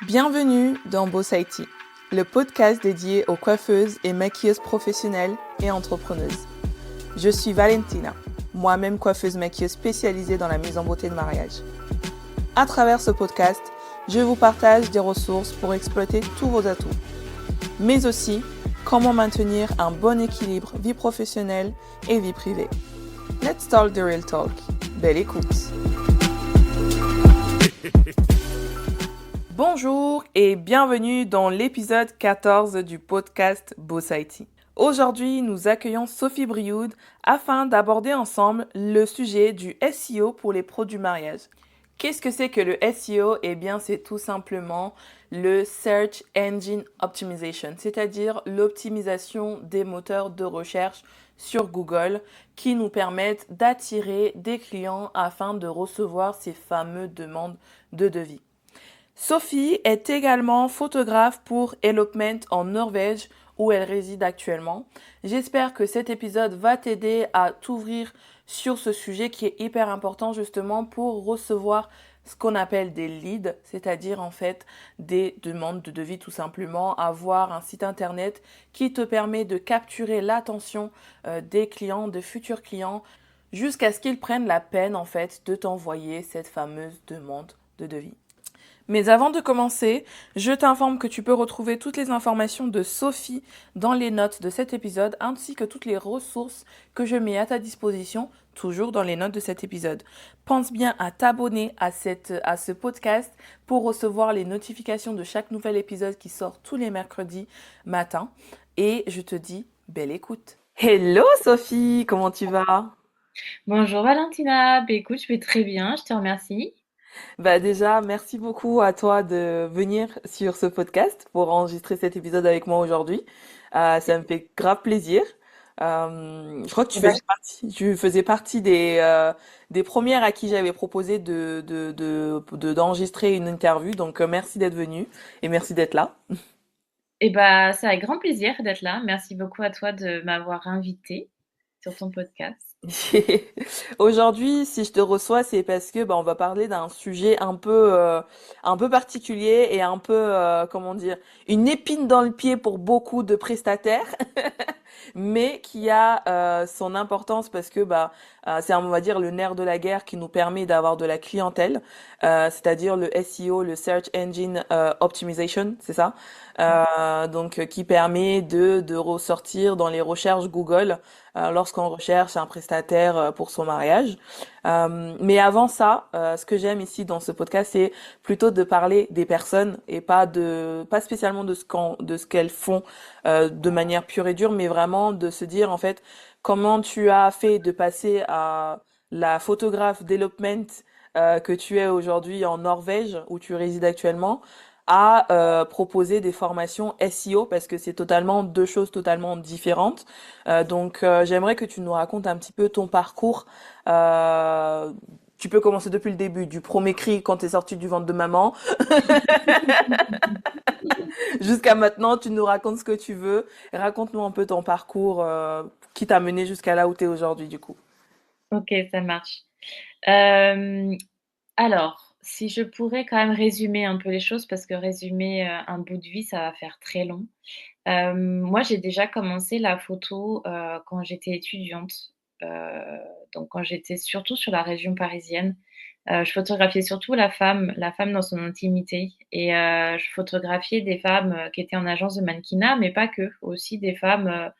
Bienvenue dans Boss IT, le podcast dédié aux coiffeuses et maquilleuses professionnelles et entrepreneuses. Je suis Valentina, moi-même coiffeuse maquilleuse spécialisée dans la mise en beauté de mariage. À travers ce podcast, je vous partage des ressources pour exploiter tous vos atouts, mais aussi comment maintenir un bon équilibre vie professionnelle et vie privée. Let's talk the real talk. Belle écoute. Bonjour et bienvenue dans l'épisode 14 du podcast Boss IT. Aujourd'hui, nous accueillons Sophie Brioude afin d'aborder ensemble le sujet du SEO pour les pros du mariage. Qu'est-ce que c'est que le SEO? Eh bien, c'est tout simplement le Search Engine Optimization, c'est-à-dire l'optimisation des moteurs de recherche sur Google qui nous permettent d'attirer des clients afin de recevoir ces fameuses demandes de devis. Sophie est également photographe pour Elopement en Norvège où elle réside actuellement. J'espère que cet épisode va t'aider à t'ouvrir sur ce sujet qui est hyper important justement pour recevoir ce qu'on appelle des leads, c'est-à-dire en fait des demandes de devis tout simplement, avoir un site internet qui te permet de capturer l'attention des clients, de futurs clients, jusqu'à ce qu'ils prennent la peine en fait de t'envoyer cette fameuse demande de devis. Mais avant de commencer, je t'informe que tu peux retrouver toutes les informations de Sophie dans les notes de cet épisode, ainsi que toutes les ressources que je mets à ta disposition, toujours dans les notes de cet épisode. Pense bien à t'abonner à ce podcast pour recevoir les notifications de chaque nouvel épisode qui sort tous les mercredis matin. Et je te dis belle écoute. Hello Sophie, comment tu vas? Bonjour Valentina, écoute, je vais très bien, je te remercie. Bah déjà, merci beaucoup à toi de venir sur ce podcast pour enregistrer cet épisode avec moi aujourd'hui. Ça me fait grave plaisir. Je crois que Eh ben, tu faisais partie des premières à qui j'avais proposé d'enregistrer une interview. Donc merci d'être venue et merci d'être là. c'est avec grand plaisir d'être là. Merci beaucoup à toi de m'avoir invitée sur ton podcast. Aujourd'hui, si je te reçois, c'est parce que on va parler d'un sujet un peu particulier et un peu comment dire, une épine dans le pied pour beaucoup de prestataires, mais qui a son importance parce que c'est on va dire le nerf de la guerre qui nous permet d'avoir de la clientèle, c'est-à-dire le SEO, le Search Engine Optimization, c'est ça, qui permet de ressortir dans les recherches Google lorsqu'on recherche un prestataire pour son mariage. Mais avant ça, ce que j'aime ici dans ce podcast, c'est plutôt de parler des personnes et pas spécialement de ce qu'elles font de manière pure et dure, mais vraiment de se dire en fait comment tu as fait de passer à la photographe d'Elopement que tu es aujourd'hui en Norvège où tu résides actuellement à proposer des formations SEO parce que c'est totalement deux choses totalement différentes. J'aimerais que tu nous racontes un petit peu ton parcours. Euh, Tu peux commencer depuis le début, du premier cri quand tu es sorti du ventre de maman, jusqu'à maintenant, tu nous racontes ce que tu veux. Raconte-nous un peu ton parcours qui t'a mené jusqu'à là où tu es aujourd'hui, du coup. Ok, ça marche. Euh, alors, si je pourrais quand même résumer un peu les choses, parce que résumer un bout de vie, ça va faire très long. Moi, j'ai déjà commencé la photo quand j'étais étudiante, euh, donc quand j'étais surtout sur la région parisienne. Je photographiais surtout la femme dans son intimité. Et je photographiais des femmes qui étaient en agence de mannequinat, mais pas que, aussi des femmes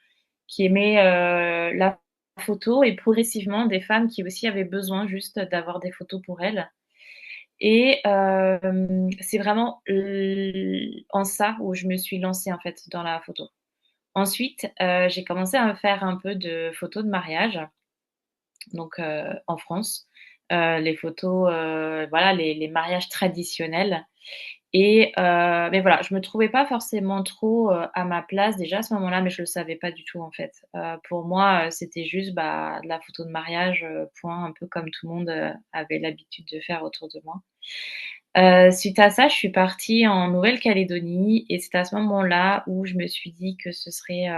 qui aimaient la photo et progressivement des femmes qui aussi avaient besoin juste d'avoir des photos pour elles. Et c'est vraiment en ça où je me suis lancée en fait dans la photo. Ensuite, j'ai commencé à faire un peu de photos de mariage, donc en France, les photos, voilà, les mariages traditionnels. Et mais voilà, je me trouvais pas forcément trop à ma place déjà à ce moment-là, mais je le savais pas du tout en fait. Pour moi, c'était juste de la photo de mariage, point, un peu comme tout le monde avait l'habitude de faire autour de moi. Suite à ça, je suis partie en Nouvelle-Calédonie et c'est à ce moment-là où je me suis dit que ce serait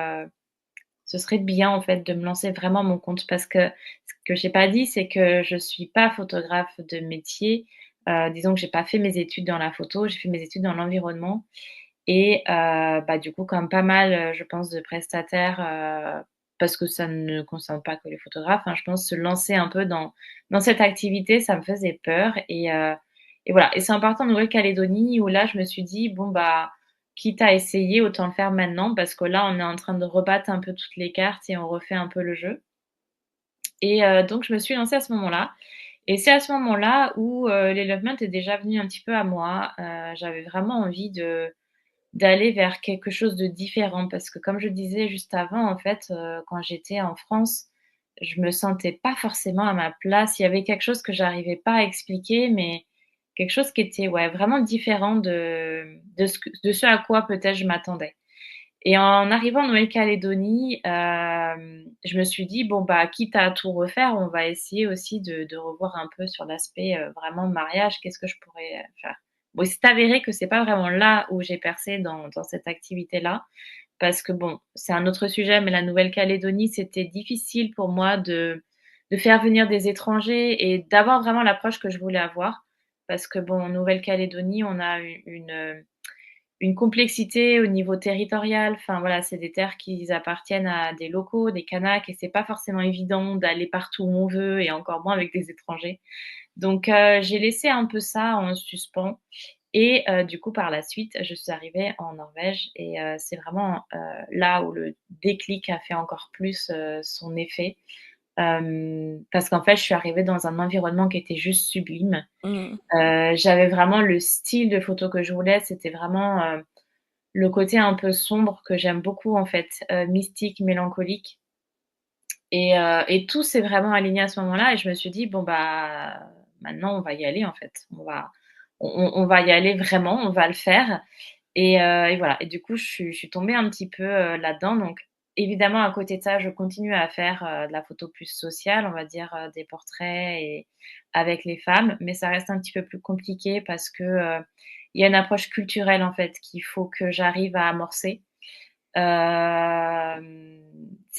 bien en fait de me lancer vraiment à mon compte parce que ce que j'ai pas dit, c'est que je suis pas photographe de métier. Disons que j'ai pas fait mes études dans la photo, j'ai fait mes études dans l'environnement et bah, du coup, comme pas mal, je pense de prestataires, parce que ça ne concerne pas que les photographes, hein, je pense se lancer un peu dans cette activité, ça me faisait peur et voilà et c'est en partant en Nouvelle-Calédonie où là, je me suis dit: «Bon, bah, quitte à essayer, autant le faire maintenant» parce que là, on est en train de rebattre un peu toutes les cartes et on refait un peu le jeu et donc je me suis lancée à ce moment-là et c'est à ce moment-là où, l'élevement est déjà venu un petit peu à moi. J'avais vraiment envie de d'aller vers quelque chose de différent parce que comme je disais juste avant, en fait, quand j'étais en France, je me sentais pas forcément à ma place. Il y avait quelque chose que j'arrivais pas à expliquer, mais quelque chose qui était, ouais, vraiment différent de ce à quoi peut-être je m'attendais. Et en arrivant en Nouvelle-Calédonie, je me suis dit: «Bon, bah, quitte à tout refaire, on va essayer aussi de revoir un peu sur l'aspect, vraiment mariage. Qu'est-ce que je pourrais, faire?» Bon, il s'est avéré que c'est pas vraiment là où j'ai percé dans cette activité-là, parce que bon, c'est un autre sujet, mais la Nouvelle-Calédonie, c'était difficile pour moi de faire venir des étrangers et d'avoir vraiment l'approche que je voulais avoir. Parce que bon, en Nouvelle-Calédonie, on a une complexité au niveau territorial. Enfin voilà, c'est des terres qui appartiennent à des locaux, des Kanaks et c'est pas forcément évident d'aller partout où on veut et encore moins avec des étrangers. Donc j'ai laissé un peu ça en suspens et du coup par la suite, je suis arrivée en Norvège et c'est vraiment, là où le déclic a fait encore plus, son effet. Parce qu'en fait, je suis arrivée dans un environnement qui était juste sublime. Mmh. J'avais vraiment le style de photo que je voulais, c'était vraiment, le côté un peu sombre que j'aime beaucoup en fait, mystique, mélancolique et tout s'est vraiment aligné à ce moment-là et je me suis dit: «Bon bah, maintenant on va y aller en fait. On va y aller vraiment, on va le faire» et voilà et du coup je suis tombée un petit peu, là-dedans donc évidemment à côté de ça, je continue à faire, de la photo plus sociale, on va dire, des portraits et avec les femmes, mais ça reste un petit peu plus compliqué parce que, il y a une approche culturelle en fait qu'il faut que j'arrive à amorcer. C'est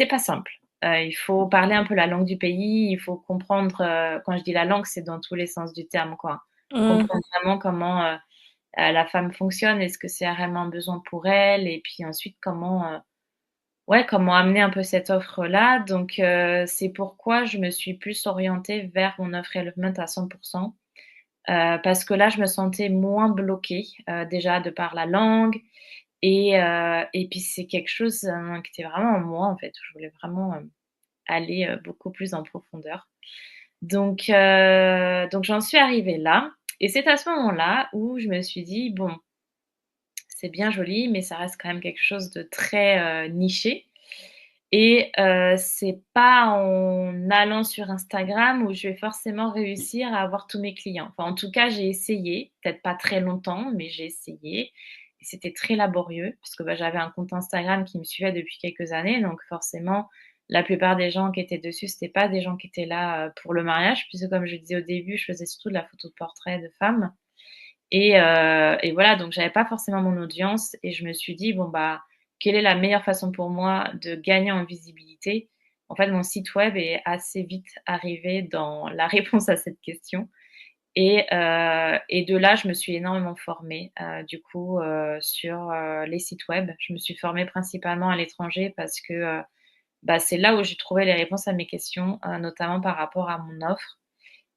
pas simple. Il faut parler un peu la langue du pays, il faut comprendre, quand je dis la langue, c'est dans tous les sens du terme, quoi. Mmh. Comprendre vraiment comment, la femme fonctionne, est-ce que c'est vraiment un besoin pour elle? Et puis ensuite comment, ouais, comment amener un peu cette offre-là? Donc c'est pourquoi je me suis plus orientée vers mon offre Elevement à 100 parce que là, je me sentais moins bloquée, déjà de par la langue et puis c'est quelque chose, qui était vraiment en moi, en fait, où je voulais vraiment, aller, beaucoup plus en profondeur. Donc j'en suis arrivée là et c'est à ce moment-là où je me suis dit: «Bon, c'est bien joli, mais ça reste quand même quelque chose de très, niché et c'est pas en allant sur Instagram où je vais forcément réussir à avoir tous mes clients». Enfin, en tout cas, j'ai essayé, peut-être pas très longtemps, mais j'ai essayé et c'était très laborieux parce que, bah, j'avais un compte Instagram qui me suivait depuis quelques années, donc forcément, la plupart des gens qui étaient dessus, c'était pas des gens qui étaient là, pour le mariage puisque comme je disais au début, je faisais surtout de la photo de portrait de femmes et voilà, donc j'avais pas forcément mon audience et je me suis dit: «Bon, bah, quelle est la meilleure façon pour moi de gagner en visibilité?» En fait, mon site web est assez vite arrivé dans la réponse à cette question et de là, je me suis énormément formée, du coup, sur, les sites web. Je me suis formée principalement à l'étranger parce que, bah, c'est là où j'ai trouvé les réponses à mes questions, notamment par rapport à mon offre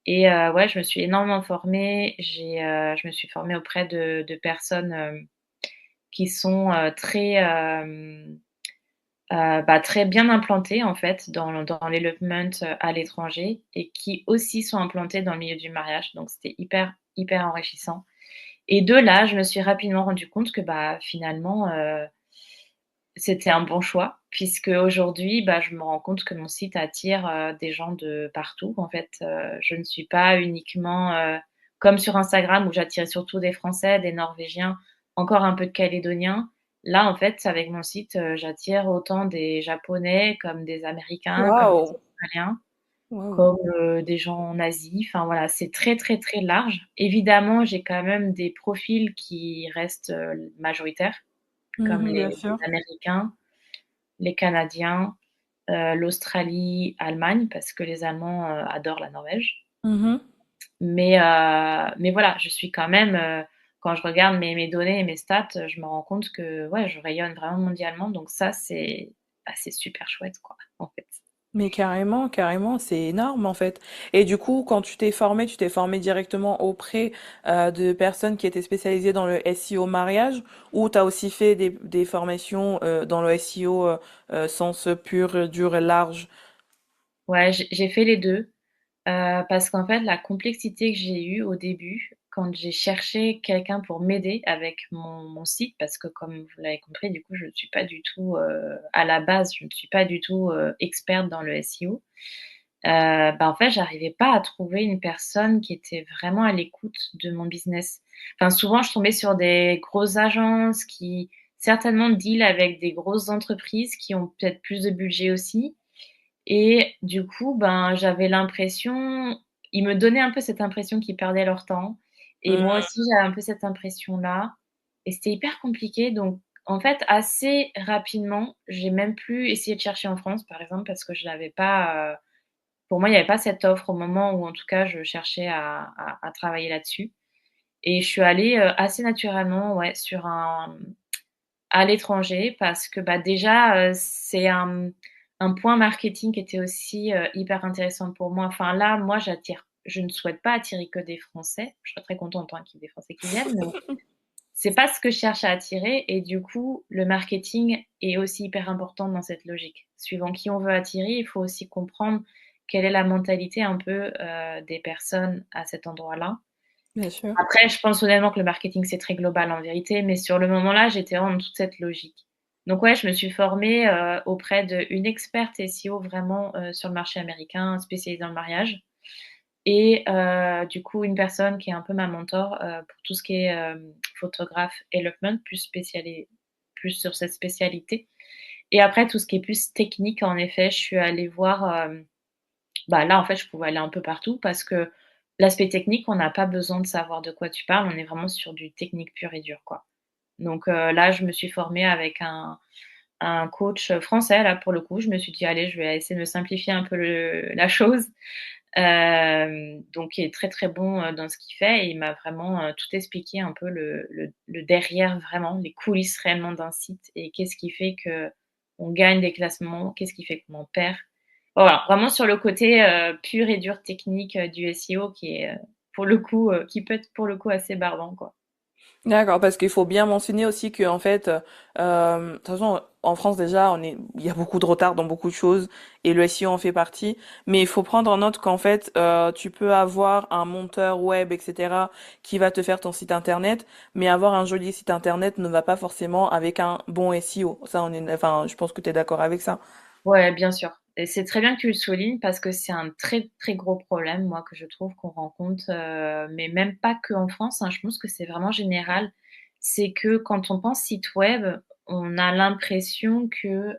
et ouais, je me suis énormément formée. Je me suis formée auprès de personnes, qui sont, bah, très bien implantées, en fait, dans l'elopement, à l'étranger et qui aussi sont implantées dans le milieu du mariage. Donc c'était hyper, hyper enrichissant et de là, je me suis rapidement rendu compte que, bah, finalement, c'était un bon choix puisque aujourd'hui, bah, je me rends compte que mon site attire, des gens de partout. En fait, je ne suis pas uniquement, comme sur Instagram où j'attirais surtout des Français, des Norvégiens, encore un peu de Calédoniens. Là, en fait, avec mon site, j'attire autant des Japonais comme des Américains, comme des Waouh! Australiens, Waouh! comme, des gens en Asie. Enfin voilà, c'est très, très, très large. Évidemment, j'ai quand même des profils qui restent, majoritaires comme Mmh, bien les sûr. Américains, les Canadiens, l'Australie, Allemagne, parce que les Allemands, adorent la Norvège. Mmh. Mais voilà, je suis quand même, quand je regarde mes données et mes stats, je me rends compte que, ouais, je rayonne vraiment mondialement, donc ça, c'est super chouette, quoi, en fait. Mais carrément, carrément, c'est énorme en fait. Et du coup, quand tu t'es formé directement auprès de personnes qui étaient spécialisées dans le SEO mariage, ou tu as aussi fait des formations dans le SEO sens pur, dur et large? Ouais, j'ai fait les 2. Parce qu'en fait, la complexité que j'ai eue au début, quand j'ai cherché quelqu'un pour m'aider avec mon site, parce que comme vous l'avez compris, du coup, je ne suis pas du tout, à la base, je ne suis pas du tout, experte dans le SEO. Bah, en fait, j'arrivais pas à trouver une personne qui était vraiment à l'écoute de mon business. Enfin, souvent, je tombais sur des grosses agences qui certainement deal avec des grosses entreprises qui ont peut-être plus de budget aussi et du coup, ben, j'avais l'impression ils me donnaient un peu cette impression qu'ils perdaient leur temps et moi aussi j'avais un peu cette impression-là et c'était hyper compliqué donc en fait, assez rapidement, j'ai même plus essayé de chercher en France, par exemple, parce que je n'avais pas, pour moi, il y avait pas cette offre au moment où, en tout cas, je cherchais à travailler là-dessus et je suis allée, assez naturellement, ouais, sur un à l'étranger parce que, bah, déjà, c'est un point marketing qui était aussi, hyper intéressant pour moi. Enfin là, moi je ne souhaite pas attirer que des Français. Je serais très contente, hein, qu'il y ait des Français qui viennent, mais c'est pas ce que je cherche à attirer et du coup, le marketing est aussi hyper important dans cette logique. Suivant qui on veut attirer, il faut aussi comprendre quelle est la mentalité un peu, des personnes à cet endroit-là. Bien sûr. Après, je pense honnêtement que le marketing, c'est très global en vérité, mais sur le moment-là, j'étais vraiment dans toute cette logique. Donc ouais, je me suis formée, auprès d'une experte SEO vraiment, sur le marché américain, spécialisée dans le mariage et du coup, une personne qui est un peu ma mentor, pour tout ce qui est, photographe development, plus sur cette spécialité et après tout ce qui est plus technique, en effet, je suis allée voir, bah, là, en fait, je pouvais aller un peu partout parce que l'aspect technique, on n'a pas besoin de savoir de quoi tu parles, on est vraiment sur du technique pur et dur, quoi. Donc là, je me suis formée avec un coach français, là, pour le coup. Je me suis dit: «Allez, je vais essayer de me simplifier un peu la chose». Donc il est très, très bon, dans ce qu'il fait et il m'a vraiment, tout expliqué un peu le derrière vraiment, les coulisses réellement d'un site et qu'est-ce qui fait qu'on gagne des classements, qu'est-ce qui fait qu'on en perd. Voilà, vraiment sur le côté, pur et dur technique, du SEO qui est, pour le coup, qui peut être pour le coup assez barbant, quoi. D'accord, parce qu'il faut bien mentionner aussi que en fait, de toute façon, en France déjà, il y a beaucoup de retard dans beaucoup de choses et le SEO en fait partie. Mais il faut prendre en note qu'en fait, tu peux avoir un monteur web, etc., qui va te faire ton site internet, mais avoir un joli site internet ne va pas forcément avec un bon SEO. Ça, enfin, je pense que tu es d'accord avec ça. Ouais, bien sûr et c'est très bien que tu le soulignes parce que c'est un très, très gros problème, moi, que je trouve qu'on rencontre, mais même pas qu'en France, hein, je pense que c'est vraiment général. C'est que quand on pense site web, on a l'impression que,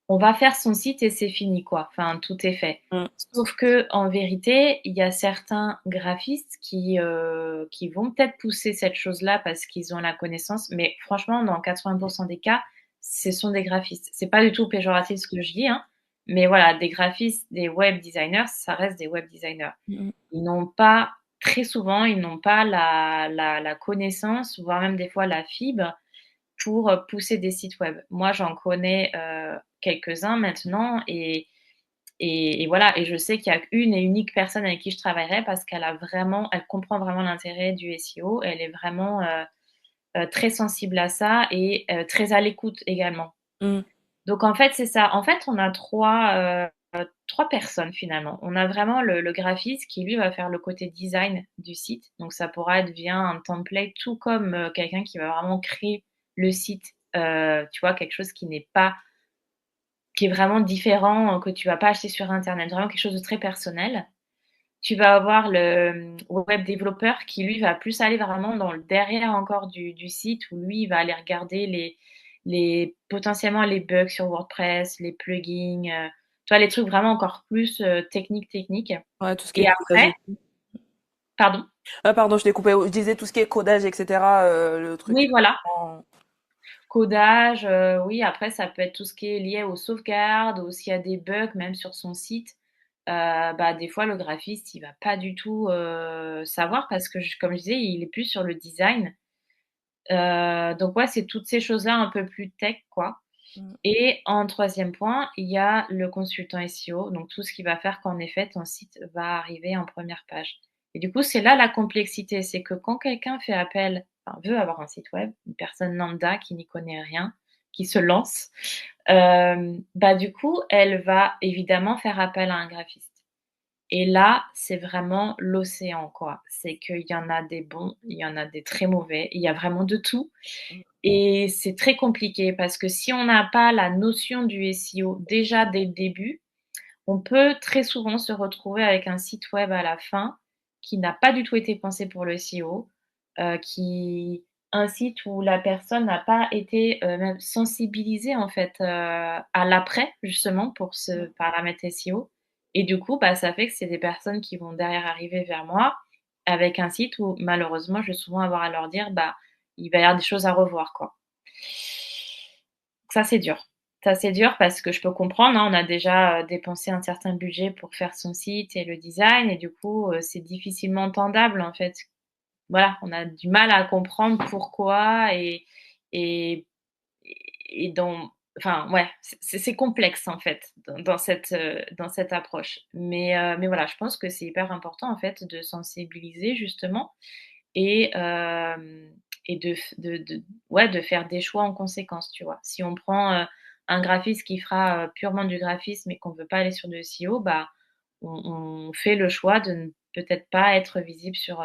on va faire son site et c'est fini, quoi. Enfin, tout est fait. Mm. Sauf que en vérité, il y a certains graphistes qui vont peut-être pousser cette chose-là parce qu'ils ont la connaissance, mais franchement, dans 80 des cas, ce sont des graphistes. C'est pas du tout péjoratif ce que je dis, hein, mais voilà, des graphistes, des web designers, ça reste des web designers. Mm. Ils n'ont pas très souvent, ils n'ont pas la connaissance, voire même des fois la fibre pour, pousser des sites web. Moi, j'en connais, quelques-uns maintenant et voilà et je sais qu'il y a une et unique personne avec qui je travaillerai parce elle comprend vraiment l'intérêt du SEO. Elle est vraiment, très sensible à ça et très à l'écoute également. Mm. Donc en fait, c'est ça. En fait, on a 3 personnes finalement. On a vraiment le graphiste qui lui va faire le côté design du site. Donc ça pourra être via un template, tout comme, quelqu'un qui va vraiment créer le site, tu vois? Quelque chose qui est vraiment différent, que tu vas pas acheter sur internet, vraiment quelque chose de très personnel. Tu vas avoir le, web développeur qui lui va plus aller vraiment dans le derrière encore du site où lui, il va aller regarder les potentiellement les bugs sur WordPress, les plugins, tu vois? Les trucs vraiment encore plus, techniques Ouais, tout ce qui est et codage après et tout. pardon? Ah, pardon, je t'ai coupé. Je disais tout ce qui est codage, etc., le truc. Oui, voilà, en- codage, oui, après ça peut être tout ce qui est lié aux sauvegardes ou s'il y a des bugs même sur son site. bah, des fois le graphiste, il va pas du tout, savoir parce que comme je disais, il est plus sur le design. Donc ouais, c'est toutes ces choses-là un peu plus tech, quoi. Mmh. Et en troisième point, il y a le consultant SEO, donc tout ce qui va faire qu'en effet, ton site va arriver en première page. Et du coup, c'est là la complexité, c'est que quand quelqu'un fait appel, enfin, veut avoir un site web, une personne lambda qui n'y connaît rien, qui se lance, bah, du coup, elle va évidemment faire appel à un graphiste. Et là, c'est vraiment l'océan, quoi. C'est qu'il y en a des bons, il y en a des très mauvais, il y a vraiment de tout. Mmh. Et c'est très compliqué parce que si on n'a pas la notion du SEO déjà dès le début, on peut très souvent se retrouver avec un site web à la fin qui n'a pas du tout été pensé pour le SEO, qui un site où la personne n'a pas été, même sensibilisée en fait, à l'après justement pour ce Mmh. paramètre SEO et du coup, bah, ça fait que c'est des personnes qui vont derrière arriver vers moi avec un site où malheureusement je vais souvent avoir à leur dire: «Bah, il va y avoir des choses à revoir, quoi». Ça, c'est dur. Ça, c'est dur parce que je peux comprendre, hein, on a déjà, dépensé un certain budget pour faire son site et le design et du coup, c'est difficilement entendable, en fait. Voilà, on a du mal à comprendre pourquoi et et dans enfin, ouais, c'est complexe, en fait, dans cette approche. Mais voilà, je pense que c'est hyper important, en fait, de sensibiliser justement et et de ouais, de faire des choix en conséquence, tu vois? Si on prend, un graphiste qui fera, purement du graphisme et qu'on veut pas aller sur du SEO, bah, on fait le choix de ne peut-être pas être visible sur,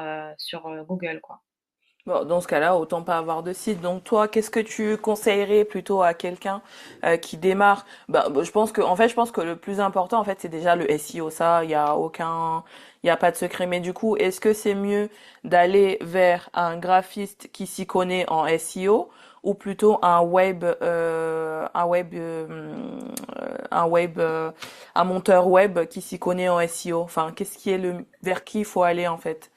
Google, quoi. Bon, dans ce cas-là, autant pas avoir de site. Donc toi, qu'est-ce que tu conseillerais plutôt à quelqu'un qui démarre? Je pense que, en fait, je pense que le plus important, en fait, c'est déjà le SEO. Ça, il y a pas de secret. Mais du coup, est-ce que c'est mieux d'aller vers un graphiste qui s'y connaît en SEO ou plutôt un monteur web qui s'y connaît en SEO? Enfin, qu'est-ce qui est vers qui il faut aller en fait?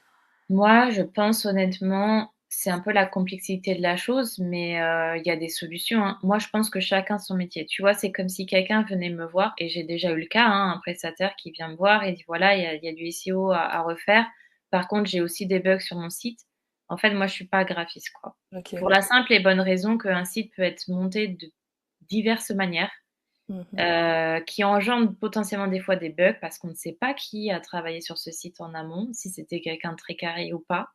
Moi, je pense honnêtement, c'est un peu la complexité de la chose, mais il y a des solutions, hein. Moi, je pense que chacun son métier. Tu vois, c'est comme si quelqu'un venait me voir et j'ai déjà eu le cas, hein, un prestataire qui vient me voir et dit: «Voilà, il y a du SEO à refaire. Par contre, j'ai aussi des bugs sur mon site». En fait, moi, je suis pas graphiste, quoi. Ok. Pour la simple et bonne raison qu'un site peut être monté de diverses manières, Mhm. qui engendrent potentiellement des fois des bugs parce qu'on ne sait pas qui a travaillé sur ce site en amont, si c'était quelqu'un de très carré ou pas.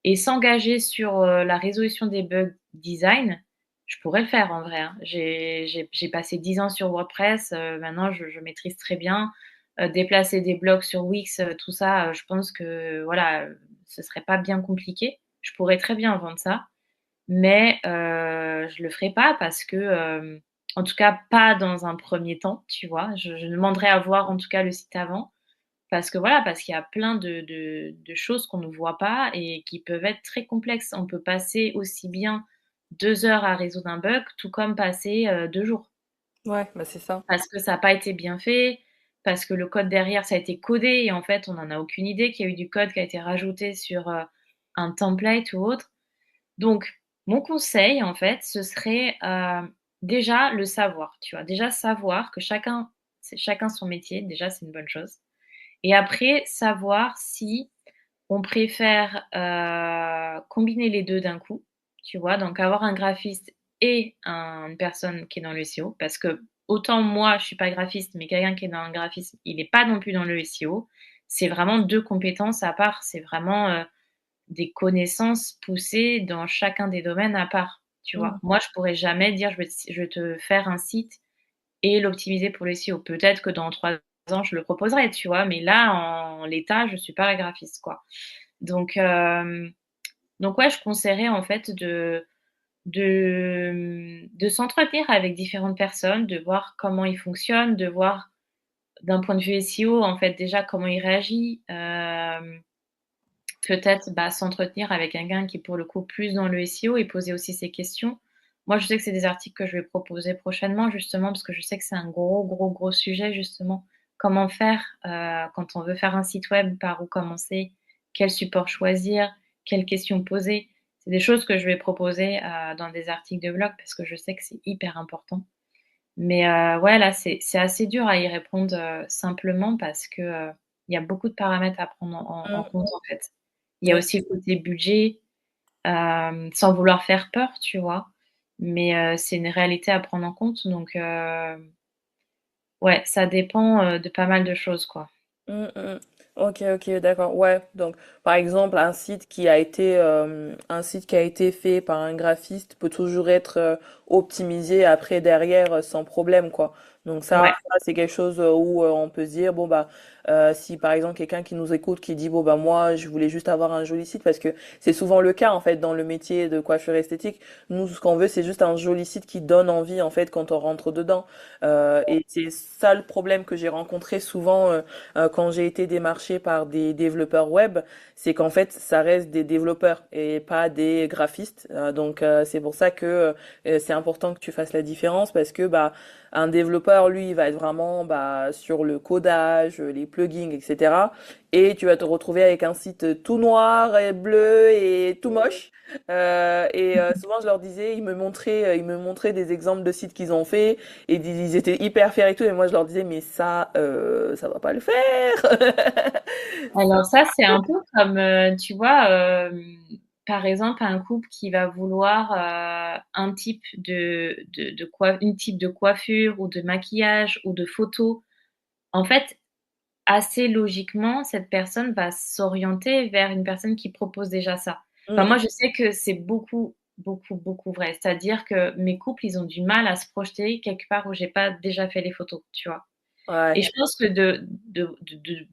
Et s'engager sur, la résolution des bugs design, je pourrais le faire en vrai, hein. J'ai passé 10 ans sur WordPress, maintenant je maîtrise très bien. Déplacer des blogs sur Wix, tout ça, je pense que voilà, ce serait pas bien compliqué. Je pourrais très bien vendre ça, mais je le ferai pas parce que, en tout cas pas dans un premier temps, tu vois? Je demanderai à voir en tout cas le site avant parce que voilà, parce qu'il y a plein de choses qu'on ne voit pas et qui peuvent être très complexes. On peut passer aussi bien 2 heures à résoudre un bug, tout comme passer, 2 jours. Ouais, bah c'est ça. Parce que ça a pas été bien fait, parce que le code derrière, ça a été codé et en fait, on en a aucune idée qu'il y a eu du code qui a été rajouté sur, un template ou autre. Donc mon conseil, en fait, ce serait, déjà le savoir, tu vois? Déjà savoir que chacun son métier, déjà, c'est une bonne chose. Et après, savoir si on préfère, combiner les 2 d'un coup, tu vois? Donc avoir un graphiste et une personne qui est dans le SEO parce que autant moi, je suis pas graphiste, mais quelqu'un qui est dans le graphisme, il est pas non plus dans le SEO. C'est vraiment 2 compétences à part. C'est vraiment, des connaissances poussées dans chacun des domaines à part, tu vois? Mm. Moi, je pourrais jamais dire: «Je vais te faire un site et l'optimiser pour le SEO». Peut-être que dans 3 ans, je le proposerai, tu vois? Mais là, en l'état, je suis pas la graphiste, quoi. Donc donc ouais, je conseillerais en fait de s'entretenir avec différentes personnes, de voir comment ils fonctionnent, de voir d'un point de vue SEO, en fait, déjà comment il réagit, peut-être, bah, s'entretenir avec quelqu'un qui est pour le coup plus dans le SEO et poser aussi ses questions. Moi, je sais que c'est des articles que je vais proposer prochainement justement parce que je sais que c'est un gros, gros, gros sujet justement. Comment faire, quand on veut faire un site web, par où commencer, quel support choisir, quelles questions poser? C'est des choses que je vais proposer, dans des articles de blog parce que je sais que c'est hyper important. Mais ouais, là, c'est assez dur à y répondre simplement parce que il y a beaucoup de paramètres à prendre en Mmh. compte, en fait. Il y a Ouais. aussi le côté budget, sans vouloir faire peur, tu vois? Mais c'est une réalité à prendre en compte donc ouais, ça dépend, de pas mal de choses, quoi. Mmh, mmh. Ok, ok, d'accord. Ouais, donc par exemple, un site qui a été fait par un graphiste peut toujours être optimisé après derrière sans problème, quoi. Donc Ouais. ça c'est quelque chose où on peut se dire, bon bah, si par exemple quelqu'un qui nous écoute qui dit, bon bah moi je voulais juste avoir un joli site, parce que c'est souvent le cas en fait dans le métier de coiffure esthétique. Nous, ce qu'on veut, c'est juste un joli site qui donne envie en fait quand on rentre dedans. Et c'est ça le problème que j'ai rencontré souvent. Quand j'ai été démarchée par des développeurs web, c'est qu'en fait, ça reste des développeurs et pas des graphistes. C'est pour ça que c'est important que tu fasses la différence parce que bah un développeur, lui, il va être vraiment bah, sur le codage, les plugins, etc. Et tu vas te retrouver avec un site tout noir et bleu et tout moche. Souvent, je leur disais, ils me montraient des exemples de sites qu'ils ont fait et ils étaient hyper fiers et tout. Et moi, je leur disais, mais ça va pas le faire. Alors ça, c'est un peu comme, tu vois, par exemple, un couple qui va vouloir, un type une type de coiffure ou de maquillage ou de photo. En fait, assez logiquement, cette personne va s'orienter vers une personne qui propose déjà ça. Enfin, Mm, moi, je sais que c'est beaucoup, beaucoup, beaucoup vrai. C'est-à-dire que mes couples, ils ont du mal à se projeter quelque part où j'ai pas déjà fait les photos, tu vois? Et ouais. je pense que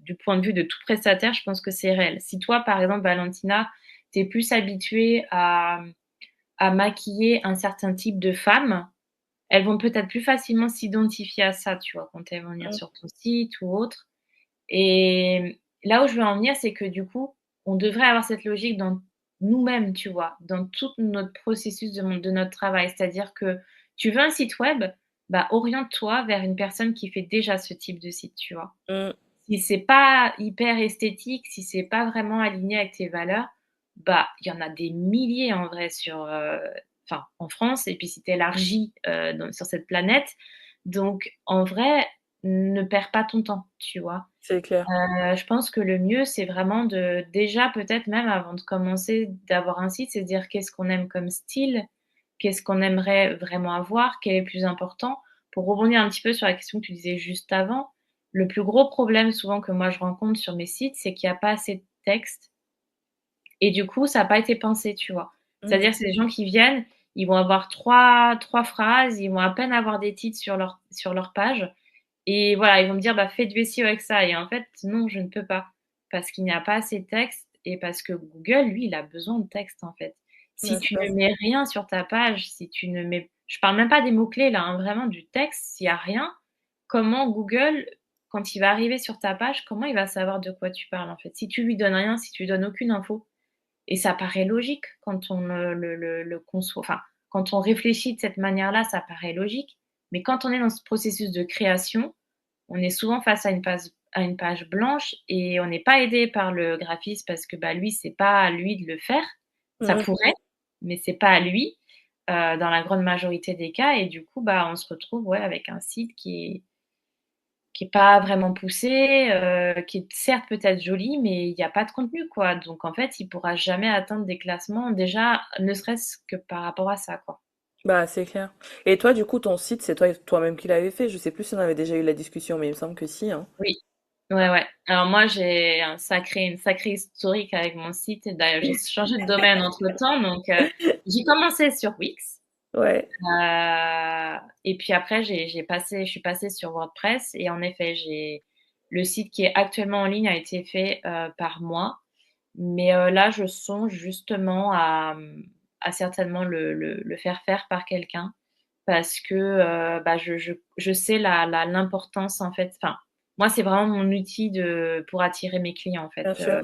du point de vue de tout prestataire, je pense que c'est réel. Si toi, par exemple, Valentina, tu es plus habituée à maquiller un certain type de femme, elles vont peut-être plus facilement s'identifier à ça, tu vois, quand elles vont venir Mm, sur ton site ou autre. Et là où je veux en venir, c'est que du coup, on devrait avoir cette logique dans nous-mêmes, tu vois, dans tout notre processus de notre travail. C'est-à-dire que tu veux un site web, bah, oriente-toi vers une personne qui fait déjà ce type de site, tu vois. mm, Si c'est pas hyper esthétique, si c'est pas vraiment aligné avec tes valeurs, bah, il y en a des milliers en vrai enfin, en France et puis si tu élargis, sur cette planète. Donc en vrai, ne perds pas ton temps, tu vois? c'est clair. Je pense que le mieux, c'est vraiment de déjà peut-être même avant de commencer d'avoir un site, c'est de dire qu'est-ce qu'on aime comme style? Qu'est-ce qu'on aimerait vraiment avoir? Quel est le plus important? Pour rebondir un petit peu sur la question que tu disais juste avant, le plus gros problème souvent que moi je rencontre sur mes sites, c'est qu'il y a pas assez de texte et du coup, ça a pas été pensé, tu vois? Mm, C'est-à-dire que c'est des gens qui viennent, ils vont avoir trois phrases, ils vont à peine avoir des titres sur leur page et voilà, ils vont me dire: «Bah, fais du SEO avec ça» et en fait, non, je ne peux pas. Parce qu'il n'y a pas assez de texte et parce que Google, lui, il a besoin de texte, en fait. Si bien tu sûr. ne mets rien sur ta page, si tu ne mets je parle même pas des mots-clés là, hein, vraiment du texte, s'il y a rien, comment Google, quand il va arriver sur ta page, comment il va savoir de quoi tu parles, en fait? Si tu lui donnes rien, si tu lui donnes aucune info et ça paraît logique quand on le conçoit enfin, quand on réfléchit de cette manière-là, ça paraît logique. Mais quand on est dans ce processus de création, on est souvent face à une page blanche et on n'est pas aidé par le graphiste parce que, bah, lui, c'est pas à lui de le faire. Ça Mm. pourrait, mais c'est pas à lui, dans la grande majorité des cas et du coup, bah, on se retrouve, ouais, avec un site qui est pas vraiment poussé, qui est certes peut-être joli, mais il y a pas de contenu, quoi. Donc en fait, il pourra jamais atteindre des classements déjà, ne serait-ce que par rapport à ça, quoi. Bah, c'est clair. Et toi, du coup, ton site, c'est toi-même qui l'avais fait. Je sais plus si on avait déjà eu la discussion, mais il me semble que si, hein. Oui. Ouais, ouais. Alors moi, j'ai une sacrée historique avec mon site. Et d'ailleurs, j'ai changé de domaine entre-temps. Donc, j'ai commencé sur Wix. Ouais. Et puis après, je suis passée sur WordPress. Et en effet, le site qui est actuellement en ligne a été fait par moi. Mais là, je songe justement à certainement le faire faire par quelqu'un parce que bah, je sais l'importance en fait. Enfin, moi, c'est vraiment mon outil pour attirer mes clients en fait. Bien sûr.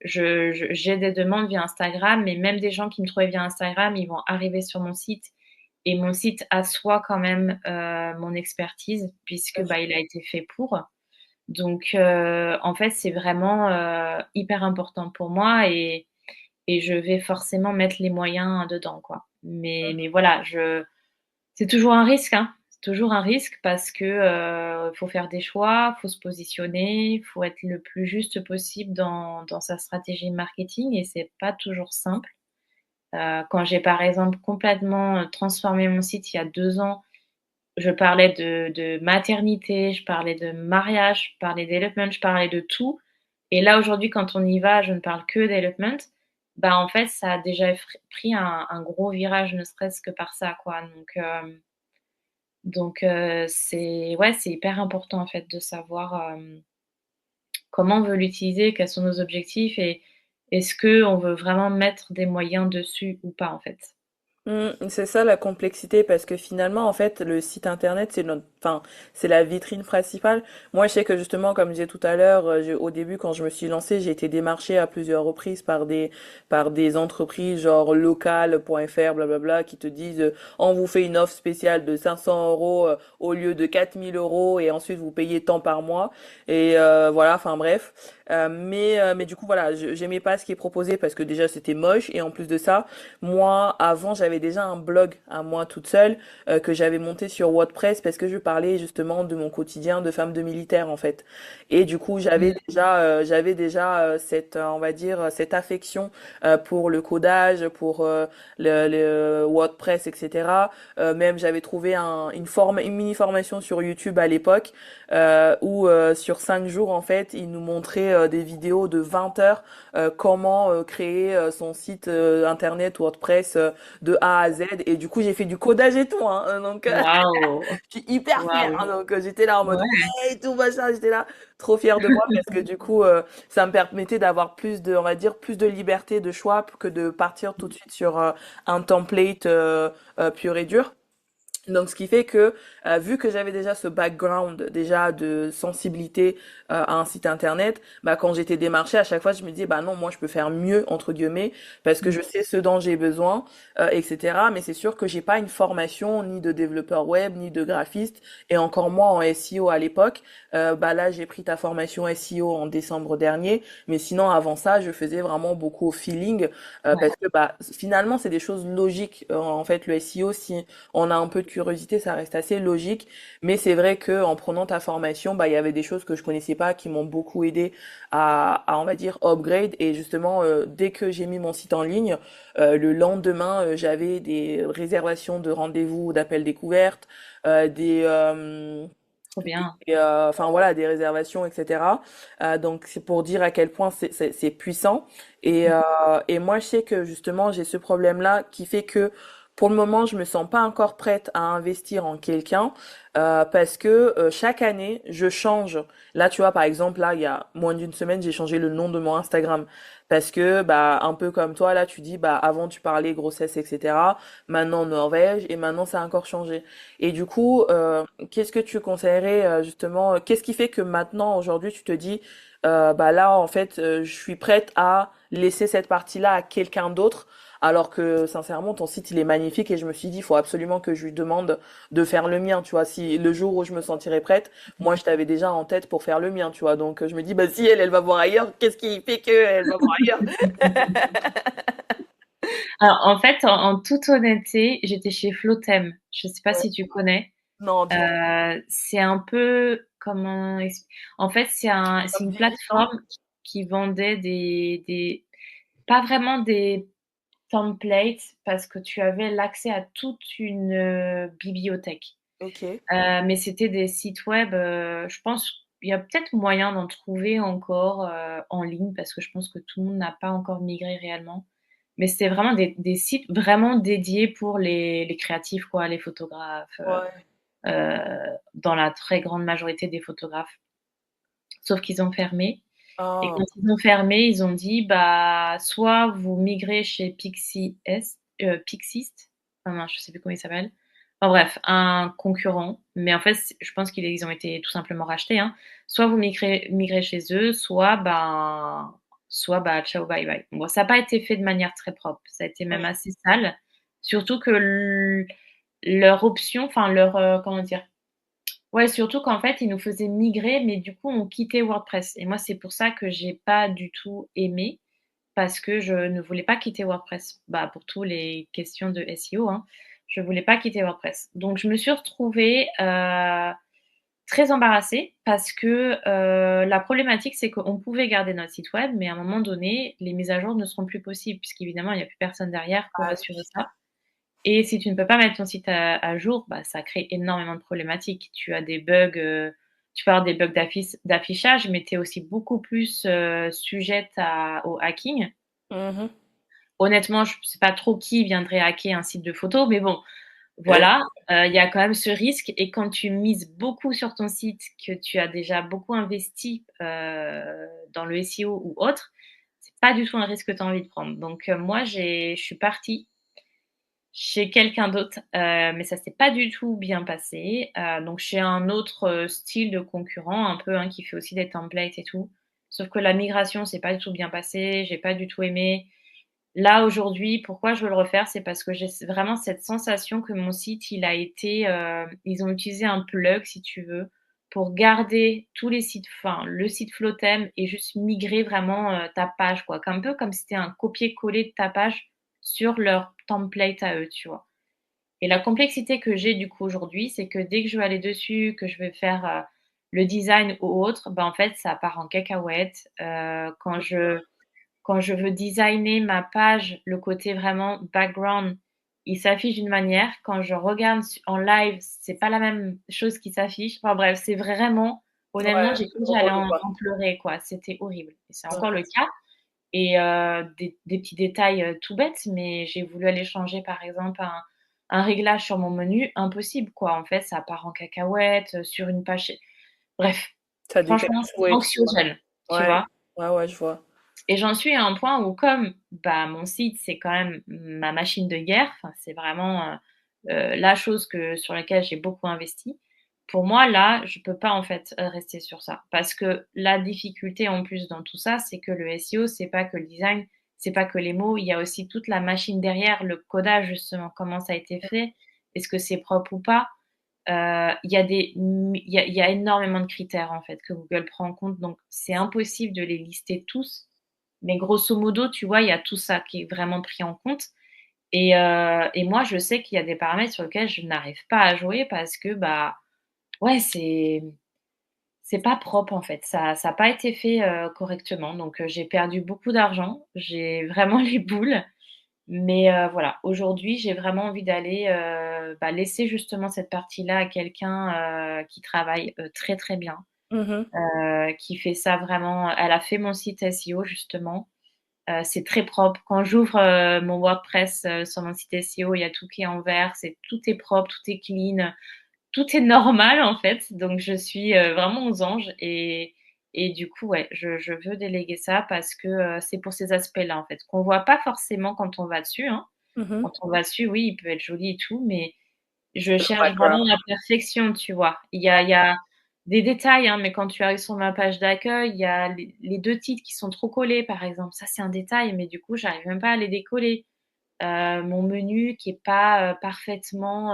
J'ai des demandes via Instagram, mais même des gens qui me trouvaient via Instagram, ils vont arriver sur mon site et mon site assoit quand même mon expertise puisque Bien sûr. bah, il a été fait pour. Donc, en fait, c'est vraiment, hyper important pour moi et je vais forcément mettre les moyens dedans, quoi. Mais voilà, c'est toujours un risque, hein. C'est toujours un risque parce que, faut faire des choix, faut se positionner, faut être le plus juste possible dans sa stratégie marketing et c'est pas toujours simple. Quand j'ai, par exemple, complètement, transformé mon site il y a 2 ans, je parlais de maternité, je parlais de mariage, je parlais d'elopement, je parlais de tout et là, aujourd'hui, quand on y va, je ne parle que d'elopement. Bah, en fait, ça a déjà pris un gros virage, ne serait-ce que par ça, quoi, c'est ouais, c'est hyper important, en fait, de savoir, comment on veut l'utiliser, quels sont nos objectifs et est-ce qu'on veut vraiment mettre des moyens dessus ou pas, en fait? C'est ça la complexité parce que finalement en fait le site internet c'est notre enfin c'est la vitrine principale. Moi je sais que justement comme je disais tout à l'heure au début quand je me suis lancée, j'ai été démarchée à plusieurs reprises par des entreprises genre local.fr blablabla qui te disent on vous fait une offre spéciale de 500 € au lieu de 4 000 € et ensuite vous payez tant par mois et voilà enfin bref. Mais du coup voilà, j'aimais pas ce qui est proposé parce que déjà c'était moche et en plus de ça moi, avant, j'avais déjà un blog à moi toute seule que j'avais monté sur WordPress parce que je parlais justement de mon quotidien de femme de militaire en fait. Et du coup, Mmh. j'avais déjà cette, on va dire, cette affection pour le codage, pour le WordPress, etc. Même j'avais trouvé une mini formation sur YouTube à l'époque où sur 5 jours en fait, ils nous montraient des vidéos de 20 heures comment créer son site internet WordPress de A à Z et du coup j'ai fait du codage et tout hein, donc Waouh! je suis hyper fière Waouh! hein, donc j'étais là en mode Ouais. ouais et tout machin j'étais là trop fière de moi parce que du coup ça me permettait d'avoir plus de on va dire plus de liberté de choix que de partir tout de suite sur un template pur et dur. Donc, ce qui fait que, vu que j'avais déjà ce background déjà de sensibilité à un site internet, bah quand j'étais démarchée, à chaque fois, je me disais, bah non, moi, je peux faire mieux entre guillemets parce que Mmh. je sais ce dont j'ai besoin, etc. Mais c'est sûr que j'ai pas une formation ni de développeur web ni de graphiste et encore moins en SEO à l'époque. Bah là, j'ai pris ta formation SEO en décembre dernier, mais sinon avant ça, je faisais vraiment beaucoup au feeling Ouais. parce que bah finalement, c'est des choses logiques. En fait, le SEO, si on a un peu de curiosité, ça reste assez logique. Mais c'est vrai que en prenant ta formation, bah, il y avait des choses que je connaissais pas qui m'ont beaucoup aidé on va dire, upgrade. Et justement, dès que j'ai mis mon site en ligne, le lendemain, j'avais des réservations de rendez-vous, d'appels découvertes, euh, des, euh, Trop bien. enfin voilà, des réservations, etc. Donc c'est pour dire à quel point c'est puissant. Mmh. Et moi, je sais que justement, j'ai ce problème-là qui fait que pour le moment, je me sens pas encore prête à investir en quelqu'un parce que chaque année, je change. Là, tu vois, par exemple, là, il y a moins d'une semaine, j'ai changé le nom de mon Instagram parce que, bah, un peu comme toi, là, tu dis, bah, avant tu parlais grossesse, etc. Maintenant Norvège et maintenant ça a encore changé. Et du coup, qu'est-ce que tu conseillerais justement, qu'est-ce qui fait que maintenant, aujourd'hui, tu te dis, bah là, en fait, je suis prête à laisser cette partie-là à quelqu'un d'autre, alors que sincèrement, ton site, il est magnifique et je me suis dit, il faut absolument que je lui demande de faire le mien, tu vois. Si le jour où je me sentirais prête, moi, je t'avais déjà en tête pour faire le mien, tu vois. Donc, je me dis, bah si elle va voir ailleurs, qu'est-ce qui fait que elle va voir ailleurs? Alors, en fait, en toute honnêteté, j'étais chez Flotem. Je sais pas Ouais. si tu connais? Non, dis-moi. C'est un peu comment expli en fait, c'est Comme une Vivi, non? plateforme qui vendait des pas vraiment des templates parce que tu avais l'accès à toute une, bibliothèque. Ok. Mais c'était des sites web, je pense il y a peut-être moyen d'en trouver encore, en ligne parce que je pense que tout le monde n'a pas encore migré réellement. Mais c'était vraiment des sites vraiment dédiés pour les créatifs quoi, les photographes, Ouais. dans la très grande majorité des photographes. Sauf qu'ils ont fermé et Ah, quand ils ont fermé, ils ont dit: «Bah, soit vous migrez chez Pixist», enfin mince, je sais plus comment il s'appelle. Enfin bref, un concurrent, mais en fait, je pense ils ont été tout simplement rachetés, hein. Soit vous migrez chez eux, soit, bah, ciao bye bye. Bon, ça a pas été fait de manière très propre, ça a été même oui. assez sale, surtout que leur option, enfin leur, comment dire? Ouais, surtout qu'en fait, ils nous faisaient migrer, mais du coup, on quittait WordPress et moi, c'est pour ça que j'ai pas du tout aimé, parce que je ne voulais pas quitter WordPress. Bah, pour tous les questions de SEO, hein. Je voulais pas quitter WordPress. Donc je me suis retrouvée, très embarrassée parce que, la problématique, c'est qu'on pouvait garder notre site web, mais à un moment donné, les mises à jour ne seront plus possibles puisqu'évidemment, il y a plus personne derrière pour Ah assurer oui. ça et si tu ne peux pas mettre ton site à jour, bah, ça crée énormément de problématiques. Tu as des bugs, tu peux avoir des bugs d'affichage, mais tu es aussi beaucoup plus, sujette au hacking. Mhm. Honnêtement, je sais pas trop qui viendrait hacker un site de photo, mais bon, voilà, il y a quand même ce risque et quand tu mises beaucoup sur ton site, que tu as déjà beaucoup investi, dans le SEO ou autre, c'est pas du tout un risque que tu as envie de prendre. Donc, moi, je suis partie chez quelqu'un d'autre, mais ça s'est pas du tout bien passé, donc chez un autre, style de concurrent un peu, hein, qui fait aussi des templates et tout. Sauf que la migration s'est pas du tout bien passée, j'ai pas du tout aimé. Là, aujourd'hui, pourquoi je veux le refaire? C'est parce que j'ai vraiment cette sensation que mon site, il a été, ils ont utilisé un plug, si tu veux, pour garder tous les sites, enfin, le site Flotem et juste migrer vraiment, ta page, quoi. Un peu comme si c'était un copier-coller de ta page sur leur template à eux, tu vois? Et la complexité que j'ai, du coup, aujourd'hui, c'est que dès que je vais aller dessus, que je vais faire, le design ou autre, bah, en fait, ça part en cacahuète. Quand je veux designer ma page, le côté vraiment background, il s'affiche d'une manière. Quand je regarde en live, c'est pas la même chose qui s'affiche. Enfin bref, c'est vraiment, honnêtement, Ouais, j'ai cru que j'allais relou quoi. en pleurer, quoi. C'était horrible. Et c'est encore le Ouais. cas. Et des petits détails tout bêtes, mais j'ai voulu aller changer, par exemple, un réglage sur mon menu, impossible, quoi. En fait, ça part en cacahuète sur une page. Bref, Ça a dû faire franchement, c'est échouer, quoi. anxiogène, tu Ouais, vois. ouais, ouais, je vois. Et j'en suis à un point où comme, bah, mon site, c'est quand même ma machine de guerre, enfin, c'est vraiment, la chose sur laquelle j'ai beaucoup investi. Pour moi, là, je peux pas, en fait, rester sur ça. Parce que la difficulté, en plus, dans tout ça, c'est que le SEO, c'est pas que le design, c'est pas que les mots, il y a aussi toute la machine derrière, le codage, justement, comment ça a été fait, est-ce que c'est propre ou pas? Il y a énormément de critères, en fait, que Google prend en compte, donc c'est impossible de les lister tous. Mais grosso modo, tu vois, il y a tout ça qui est vraiment pris en compte. Et moi, je sais qu'il y a des paramètres sur lesquels je n'arrive pas à jouer parce que, bah, ouais, c'est pas propre en fait. Ça a pas été fait correctement. Donc, j'ai perdu beaucoup d'argent. J'ai vraiment les boules. Mais voilà, aujourd'hui, j'ai vraiment envie d'aller bah, laisser justement cette partie-là à quelqu'un qui travaille très très bien, Mhm. qui fait ça vraiment. Elle a fait mon site SEO justement. C'est très propre. Quand j'ouvre mon WordPress sur mon site SEO, il y a tout qui est en vert, tout est propre, tout est clean, tout est normal en fait. Donc je suis vraiment aux anges et du coup ouais, je veux déléguer ça parce que c'est pour ces aspects-là en fait qu'on voit pas forcément quand on va dessus. Hein. Mhm. Quand on va dessus, oui, il peut être joli et tout, mais je Le cherche vraiment background. la perfection, tu vois? Il y a des détails, hein, mais quand tu arrives sur ma page d'accueil, il y a les 2 titres qui sont trop collés, par exemple. Ça, c'est un détail, mais du coup, j'arrive même pas à les décoller. Mon menu qui est pas, parfaitement,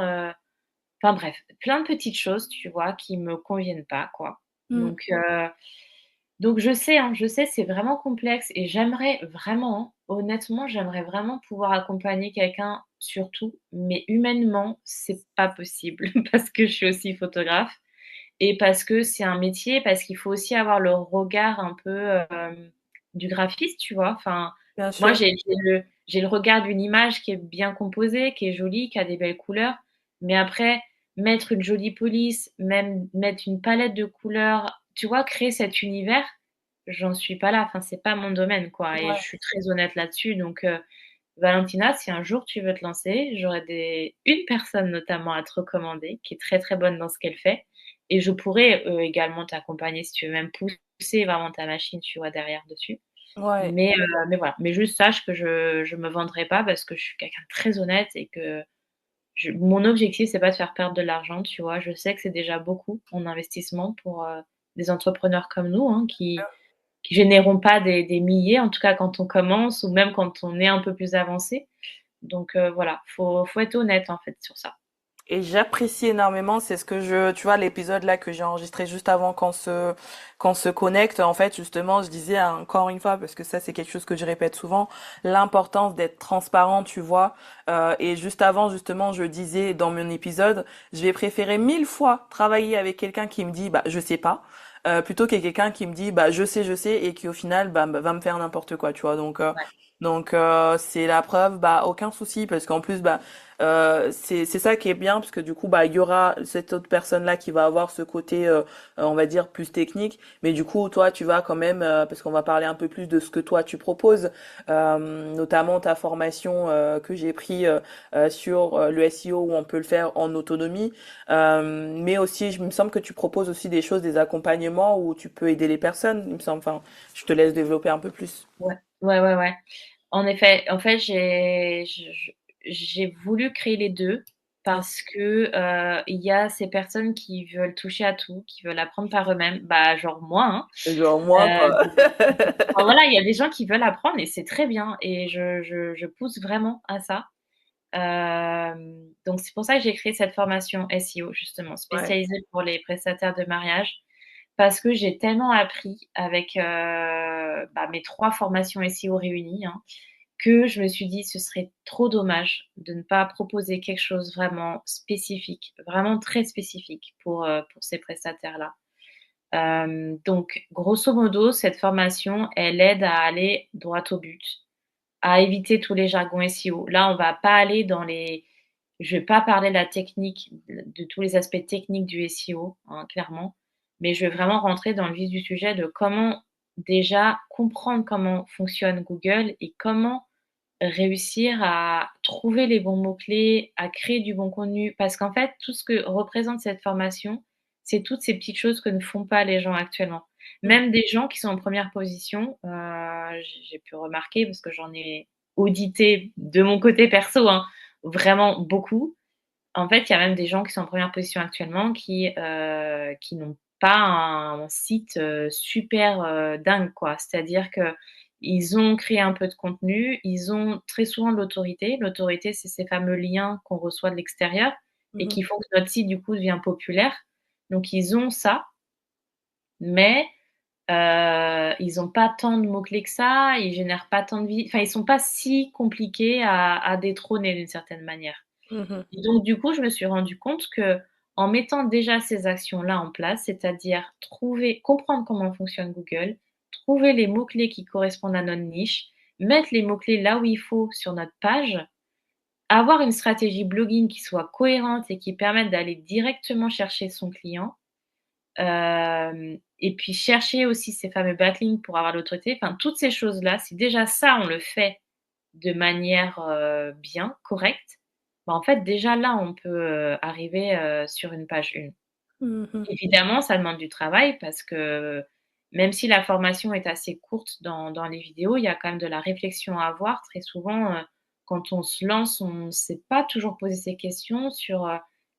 enfin bref, plein de petites choses, tu vois, qui me conviennent pas, quoi. Mm. Donc je sais, hein, je sais, c'est vraiment complexe et j'aimerais vraiment, hein, honnêtement, j'aimerais vraiment pouvoir accompagner quelqu'un sur tout, mais humainement, c'est pas possible parce que je suis aussi photographe et parce que c'est un métier, parce qu'il faut aussi avoir le regard un peu, du graphiste, tu vois? Enfin, Bien moi, sûr. j'ai le regard d'une image qui est bien composée, qui est jolie, qui a des belles couleurs, mais après, mettre une jolie police, même mettre une palette de couleurs, tu vois? Créer cet univers, j'en suis pas là, enfin, c'est pas mon domaine, quoi et je Ouais. suis très honnête là-dessus donc Valentina, si un jour tu veux te lancer, j'aurais une personne notamment à te recommander qui est très, très bonne dans ce qu'elle fait et je pourrais, également t'accompagner si tu veux même pousser vraiment ta machine, tu vois, derrière dessus. Ouais. Mais voilà, mais juste sache que je me vendrai pas parce que je suis quelqu'un de très honnête et que mon objectif, c'est pas de faire perdre de l'argent, tu vois? Je sais que c'est déjà beaucoup en investissement pour, des entrepreneurs comme nous, hein, qui généreront pas des milliers, en tout cas quand on commence ou même quand on est un peu plus avancé. Donc voilà, faut être honnête en fait sur ça. Et j'apprécie énormément, c'est ce que tu vois, l'épisode là que j'ai enregistré juste avant qu'on se connecte, en fait, justement, je disais encore une fois, parce que ça, c'est quelque chose que je répète souvent, l'importance d'être transparent, tu vois. Et juste avant, justement, je disais dans mon épisode, je vais préférer 1000 fois travailler avec quelqu'un qui me dit, bah, je sais pas, plutôt que quelqu'un qui me dit, bah, je sais, et qui au final, bah, va me faire n'importe quoi, tu vois. Ouais. C'est la preuve, bah, aucun souci, parce qu'en plus, bah, c'est ça qui est bien parce que du coup bah il y aura cette autre personne là qui va avoir ce côté on va dire plus technique, mais du coup toi tu vas quand même parce qu'on va parler un peu plus de ce que toi tu proposes, notamment ta formation que j'ai pris sur le SEO où on peut le faire en autonomie, mais aussi je me semble que tu proposes aussi des choses, des accompagnements où tu peux aider les personnes, il me semble. Enfin, je te laisse développer un peu plus. Ouais, ouais, ouais, ouais. En fait, j'ai voulu créer les 2 parce que, il y a ces personnes qui veulent toucher à tout, qui veulent apprendre par eux-mêmes, bah, genre moi, hein. Genre moi quoi. Donc enfin voilà, il y a des gens qui veulent apprendre et c'est très bien et je pousse vraiment à ça. Donc c'est pour ça que j'ai créé cette formation SEO justement, Ouais. spécialisée pour les prestataires de mariage. Parce que j'ai tellement appris avec, bah, mes 3 formations SEO réunies, hein, que je me suis dit: «Ce serait trop dommage de ne pas proposer quelque chose vraiment spécifique, vraiment très spécifique pour ces prestataires-là». Donc grosso modo, cette formation, elle aide à aller droit au but, à éviter tous les jargons SEO. Là, on va pas aller dans les je vais pas parler de la technique, de tous les aspects techniques du SEO, hein, clairement, mais je vais vraiment rentrer dans le vif du sujet de comment déjà comprendre comment fonctionne Google et comment réussir à trouver les bons mots-clés, à créer du bon contenu. Parce qu'en fait, tout ce que représente cette formation, c'est toutes ces petites choses que ne font pas les gens actuellement. Mm. Même des gens qui sont en première position, j'ai pu remarquer parce que j'en ai audité de mon côté perso, hein, vraiment beaucoup. En fait, il y a même des gens qui sont en première position actuellement qui n'ont pas un site, super, dingue quoi. C'est-à-dire qu'ils ont créé un peu de contenu, ils ont très souvent de l'autorité. L'autorité, c'est ces fameux liens qu'on reçoit de l'extérieur et Mhm. qui font que notre site du coup devient populaire. Donc ils ont ça, mais ils ont pas tant de mots-clés que ça, ils génèrent pas tant de enfin ils sont pas si compliqués à détrôner d'une certaine manière. Mhm. Et donc du coup, je me suis rendu compte qu'en mettant déjà ces actions-là en place, c'est-à-dire comprendre comment fonctionne Google, trouver les mots-clés qui correspondent à notre niche, mettre les mots-clés là où il faut sur notre page, avoir une stratégie blogging qui soit cohérente et qui permette d'aller directement chercher son client, et puis chercher aussi ces fameux backlinks pour avoir l'autorité. Enfin, toutes ces choses-là, si déjà ça, on le fait de manière, bien, correcte, bah, en fait, déjà là, on peut, arriver, sur une page 1. Mhm. Évidemment, ça demande du travail parce que même si la formation est assez courte dans les vidéos, il y a quand même de la réflexion à avoir. Très souvent, quand on se lance, on ne sait pas toujours poser ces questions sur,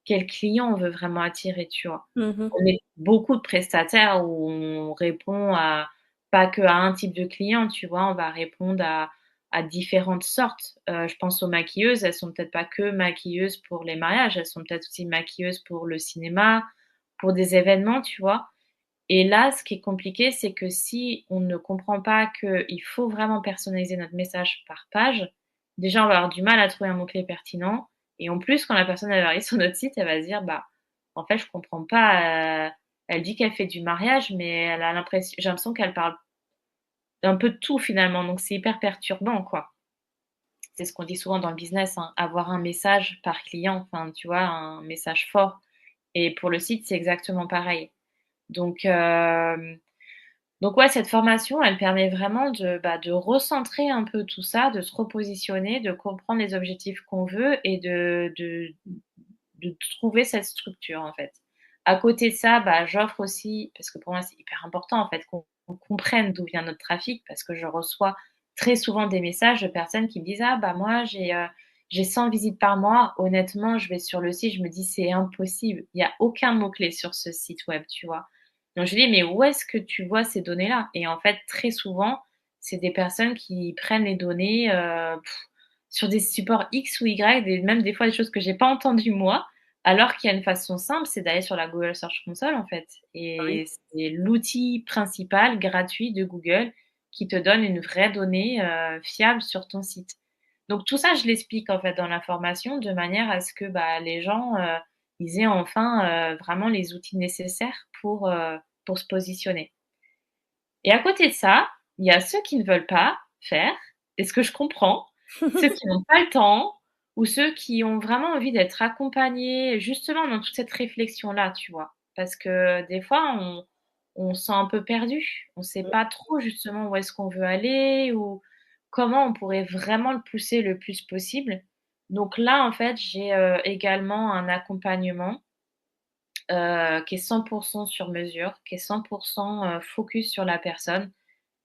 quel client on veut vraiment attirer, tu vois? Mhm. On est beaucoup de prestataires où on répond à pas qu'à un type de client, tu vois? On va répondre à différentes sortes. Je pense aux maquilleuses, elles sont peut-être pas que maquilleuses pour les mariages, elles sont peut-être aussi maquilleuses pour le cinéma, pour des événements, tu vois? Et là, ce qui est compliqué, c'est que si on ne comprend pas qu'il faut vraiment personnaliser notre message par page, déjà, on va avoir du mal à trouver un mot-clé pertinent et en plus, quand la personne, elle va arriver sur notre site, elle va se dire: «Bah, en fait, je comprends pas, elle dit qu'elle fait du mariage, mais elle a j'ai l'impression qu'elle parle un peu de tout finalement», donc c'est hyper perturbant, quoi. C'est ce qu'on dit souvent dans le business, hein, avoir un message par client, enfin, tu vois, un message fort et pour le site, c'est exactement pareil. Donc, donc ouais, cette formation, elle permet vraiment bah, de recentrer un peu tout ça, de se repositionner, de comprendre les objectifs qu'on veut et de trouver cette structure, en fait. À côté de ça, bah, j'offre aussi parce que pour moi, c'est hyper important, en fait, qu'on comprenne d'où vient notre trafic parce que je reçois très souvent des messages de personnes qui me disent: «Ah bah, moi j'ai 100 visites par mois». Honnêtement, je vais sur le site, je me dis: «C'est impossible, il y a aucun mot-clé sur ce site web», tu vois? Donc je lui dis: «Mais où est-ce que tu vois ces données-là?» Et en fait, très souvent, c'est des personnes qui prennent les données, sur des supports X ou Y, même des fois des choses que j'ai pas entendues moi, Alors qu'il y a une façon simple, c'est d'aller sur la Google Search Console, en fait. Oui. Et c'est l'outil principal gratuit de Google qui te donne une vraie donnée fiable sur ton site. Donc tout ça, je l'explique en fait dans la formation de manière à ce que bah, les gens ils aient enfin vraiment les outils nécessaires pour se positionner. Et à côté de ça, il y a ceux qui ne veulent pas faire, et ce que je comprends, ceux qui n'ont pas le temps ou ceux qui ont vraiment envie d'être accompagnés justement dans toute cette réflexion-là, tu vois? Parce que des fois, on se sent un peu perdu. On ne sait pas trop justement où est-ce qu'on veut aller ou comment on pourrait vraiment le pousser le plus possible. Donc là, en fait, j'ai, également un accompagnement qui est 100 sur mesure, qui est 100 focus sur la personne.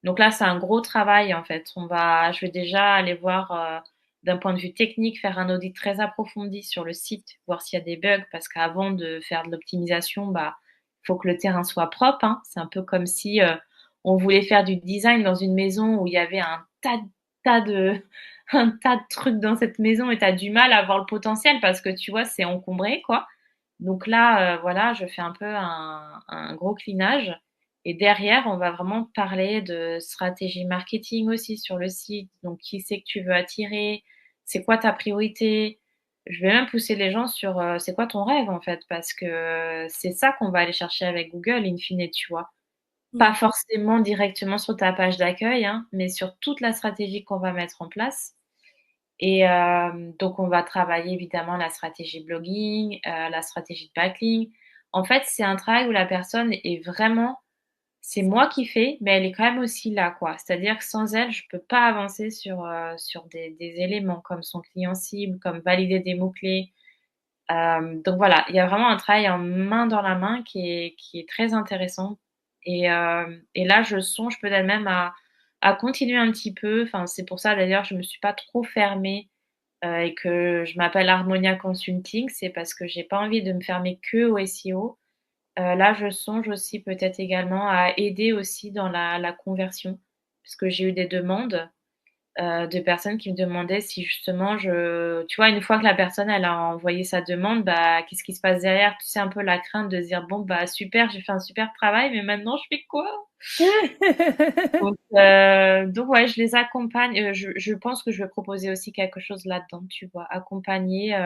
Donc là, c'est un gros travail en fait. Je vais déjà aller voir d'un point de vue technique, faire un audit très approfondi sur le site, voir s'il y a des bugs, parce qu'avant de faire de l'optimisation, bah, il faut que le terrain soit propre, hein. C'est un peu comme si on voulait faire du design dans une maison où il y avait tas de, un tas de trucs dans cette maison et tu as du mal à voir le potentiel parce que tu vois, c'est encombré, quoi. Donc là, voilà, je fais un peu un gros cleanage. Et derrière, on va vraiment parler de stratégie marketing aussi sur le site. Donc, qui c'est que tu veux attirer? C'est quoi ta priorité? Je vais même pousser les gens sur c'est quoi ton rêve en fait, parce que c'est ça qu'on va aller chercher avec Google in fine, tu vois. Pas Mm. forcément directement sur ta page d'accueil, hein, mais sur toute la stratégie qu'on va mettre en place. Et donc on va travailler évidemment la stratégie blogging, la stratégie de backlink. En fait, c'est un travail où la personne est vraiment c'est moi qui fais, mais elle est quand même aussi là, quoi. C'est-à-dire que sans elle, je peux pas avancer sur des éléments comme son client cible, comme valider des mots-clés. Donc voilà, il y a vraiment un travail en main dans la main qui est très intéressant. Et là, je songe peut-être même à continuer un petit peu. Enfin, c'est pour ça d'ailleurs, je me suis pas trop fermée et que je m'appelle Harmonia Consulting. C'est parce que j'ai pas envie de me fermer que au SEO. Là, je songe aussi peut-être également à aider aussi dans la conversion, parce que j'ai eu des demandes de personnes qui me demandaient si justement tu vois, une fois que la personne elle a envoyé sa demande, bah qu'est-ce qui se passe derrière? Tu sais un peu la crainte de se dire bon bah super, j'ai fait un super travail, mais maintenant je fais quoi? Donc ouais, je les accompagne. Je pense que je vais proposer aussi quelque chose là-dedans, tu vois, accompagner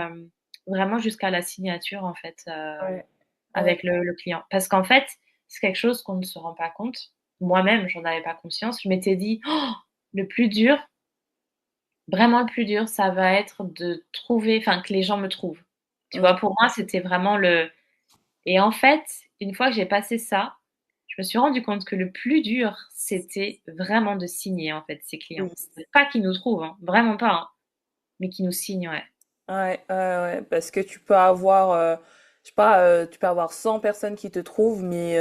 vraiment jusqu'à la signature en fait. Ouais, ouais. Avec le client. Parce qu'en fait, c'est quelque chose qu'on ne se rend pas compte. Moi-même, j'en avais pas conscience. Je m'étais dit: «Oh, le plus dur, vraiment le plus dur, ça va être de trouver enfin, que les gens me trouvent». Tu Mm. vois? Pour moi, c'était vraiment le et en fait, une fois que j'ai passé ça, je me suis rendu compte que le plus dur, c'était vraiment de signer, en fait, ces clients. Oui. C'est pas qu'ils nous trouvent, hein, vraiment pas, hein, mais qu'ils nous signent, ouais. Ouais, ouais, ouais, parce que tu peux avoir, je sais pas, tu peux avoir 100 personnes qui te trouvent, mais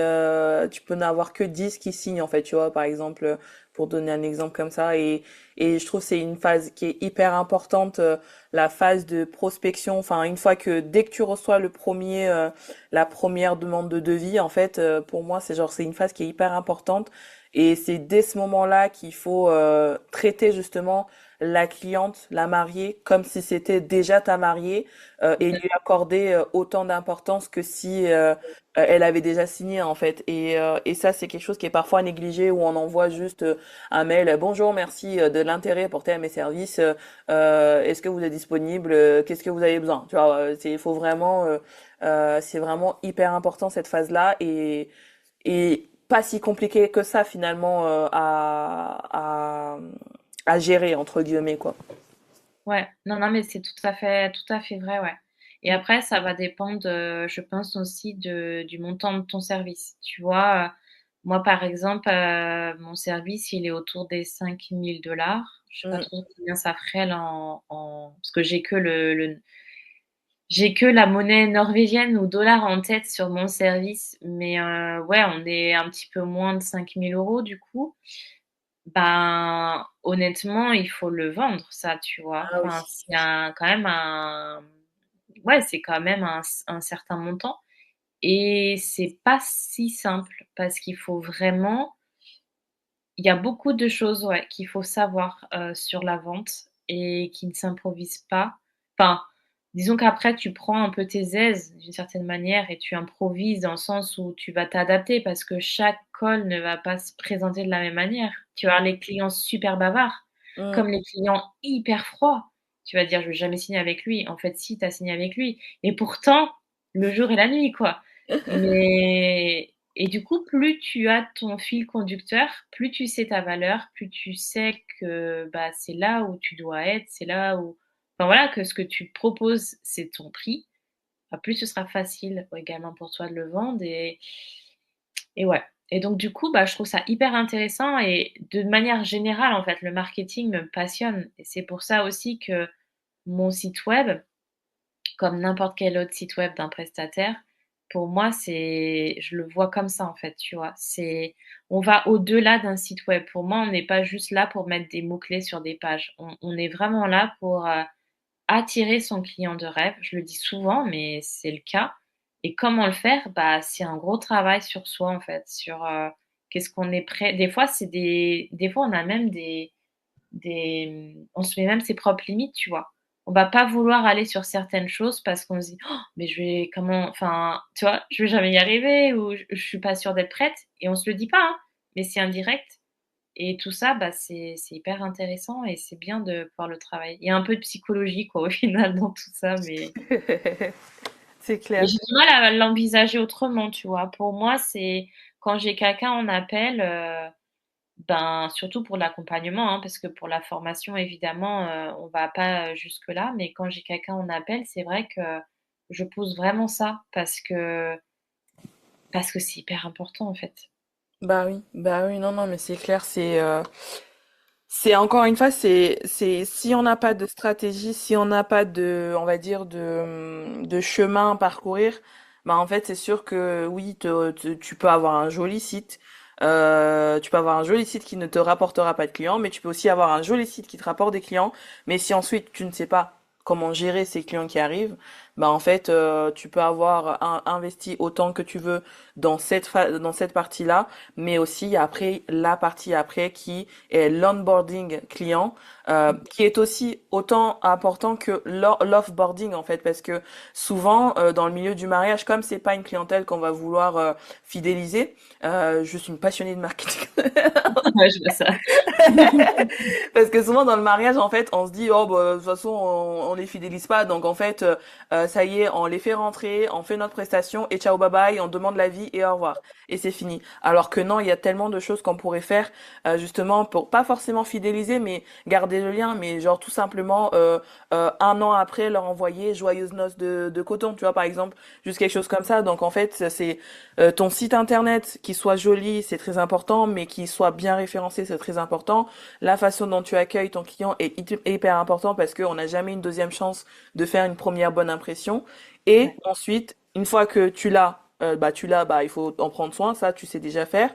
tu peux n'avoir que 10 qui signent, en fait, tu vois, par exemple, pour donner un exemple comme ça. Et je trouve que c'est une phase qui est hyper importante, la phase de prospection. Enfin, une fois que, dès que tu reçois la première demande de devis, en fait, pour moi, c'est une phase qui est hyper importante. Et c'est dès ce moment-là qu'il faut traiter justement la cliente, la mariée, comme si c'était déjà ta mariée, et lui accorder autant d'importance que si elle avait déjà signé en fait. Et ça, c'est quelque chose qui est parfois négligé où on envoie juste un mail, bonjour, merci de l'intérêt porté à mes services, est-ce que vous êtes disponible, qu'est-ce que vous avez besoin? Tu vois, il faut vraiment, c'est vraiment hyper important cette phase-là et pas si compliqué que ça finalement à gérer entre guillemets quoi. Ouais, non, non, mais c'est tout à fait vrai, ouais. Et Mm. après, ça va dépendre, je pense aussi du montant de ton service. Tu vois, moi, par exemple, mon service, il est autour des 5 000 $. Je sais pas Mm. trop combien ça ferait là parce que j'ai que la monnaie norvégienne ou dollar en tête sur mon service. Mais ouais, on est un petit peu moins de 5 000 € du coup. Ben, honnêtement, il faut le vendre ça, tu vois? Ah oui. Enfin, c'est quand même ouais, c'est quand même un certain montant et c'est pas si simple parce qu'il faut vraiment il y a beaucoup de choses, ouais, qu'il faut savoir, sur la vente et qui ne s'improvisent pas. Enfin, disons qu'après tu prends un peu tes aises d'une certaine manière et tu improvises dans le sens où tu vas t'adapter parce que chaque call ne va pas se présenter de la même manière. Tu vas avoir les clients super bavards, Mm. comme les clients hyper froids. Tu vas dire: «Je vais jamais signer avec lui». En fait, si, tu as signé avec lui et pourtant, le jour et la nuit, quoi. Mais et du coup, plus tu as ton fil conducteur, plus tu sais ta valeur, plus tu sais que, bah, c'est là où tu dois être, c'est là où enfin voilà, que ce que tu proposes, c'est ton prix, bah, plus ce sera facile également pour toi de le vendre et ouais. Et donc du coup, bah, je trouve ça hyper intéressant et de manière générale, en fait, le marketing me passionne et c'est pour ça aussi que mon site web, comme n'importe quel autre site web d'un prestataire, pour moi, c'est je le vois comme ça, en fait, tu vois? C'est on va au-delà d'un site web. Pour moi, on n'est pas juste là pour mettre des mots-clés sur des pages. On est vraiment là pour, attirer son client de rêve. Je le dis souvent, mais c'est le cas et comment le faire? Bah, c'est un gros travail sur soi, en fait, sur, qu'est-ce qu'on est prêt des fois, c'est des fois, on a même on se met même ses propres limites, tu vois? On va pas vouloir aller sur certaines choses parce qu'on se dit: «Oh, mais je vais comment enfin, tu vois? Je vais jamais y arriver ou je suis pas sûre d'être prête» et on se le dit pas, hein, mais c'est indirect et tout ça, bah, c'est hyper intéressant et c'est bien de pouvoir le travailler. Il y a un peu de psychologie, quoi, au final dans tout ça, C'est mais clair. j'ai du mal à l'envisager autrement, tu vois? Pour moi, c'est quand j'ai quelqu'un en appel, ben, surtout pour l'accompagnement, hein, parce que pour la formation évidemment, on va pas, jusque-là, mais quand j'ai quelqu'un en appel, c'est vrai que je pose vraiment ça parce que c'est hyper important, en fait. Bah oui, non, non, mais c'est clair, c'est encore une fois, c'est, si on n'a pas de stratégie, si on n'a pas de, on va dire, de chemin à parcourir, bah en fait, c'est sûr que oui, tu peux avoir un joli site, tu peux avoir un joli site qui ne te rapportera pas de clients, mais tu peux aussi avoir un joli site qui te rapporte des clients, mais si ensuite tu ne sais pas comment gérer ces clients qui arrivent, bah en fait, tu peux avoir investi autant que tu veux dans dans cette partie-là, mais aussi après la partie après qui et l'onboarding client, qui est aussi autant important que l'offboarding en fait, parce que souvent dans le milieu du mariage, comme c'est pas une clientèle qu'on va vouloir fidéliser, je suis une passionnée de marketing. Ouais, je vois ça. Parce que souvent dans le mariage, en fait, on se dit, oh, bah, de toute façon, on les fidélise pas. Donc, en fait, ça y est, on les fait rentrer, on fait notre prestation et ciao, bye bye, on demande l'avis et au revoir. Et c'est fini. Alors que non, il y a tellement de choses qu'on pourrait faire, justement, pour pas forcément fidéliser, mais garder le lien, mais genre tout simplement, un an après, leur envoyer joyeuse noces de coton, tu vois, par exemple, juste quelque chose comme ça. Donc, en fait, c'est ton site internet qui soit joli, c'est très important, mais qui soit bien référencé, c'est très important. La façon dont tu accueilles ton client est hyper important parce qu'on n'a jamais une deuxième chance de faire une première bonne impression. Ouais, Et ensuite, une fois que tu l'as, bah, il faut en prendre soin. Ça, tu sais déjà faire.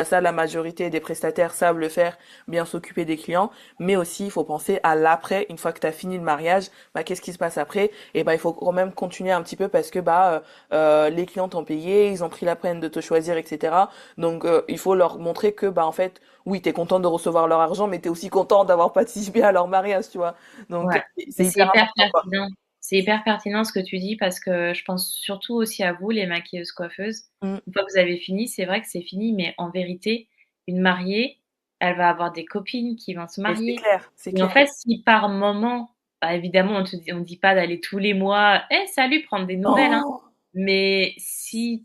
Ça, la majorité des prestataires savent le faire, bien s'occuper des clients. Mais aussi, il faut penser à l'après. Une fois que tu as fini le mariage, bah, qu'est-ce qui se passe après? Et bah, il faut quand même continuer un petit peu parce que bah, les clients t'ont payé, ils ont pris la peine de te choisir, etc. Donc, il faut leur montrer que bah, en fait, oui, t'es content de recevoir leur argent, mais t'es aussi content d'avoir participé à leur mariage, tu vois. Donc, ouais. Mais c'est hyper important, quoi. c'est hyper pertinent ce que tu dis parce que je pense surtout aussi à vous, les maquilleuses coiffeuses. Mm. Une fois que vous avez fini, c'est vrai que c'est fini, mais en vérité, une mariée, elle va avoir des copines qui vont se Et c'est marier clair, c'est et en clair. fait, si par moment, bah, évidemment, on dit pas d'aller tous les mois: «Hey, salut!» prendre des nouvelles, hein. Oh! Mais si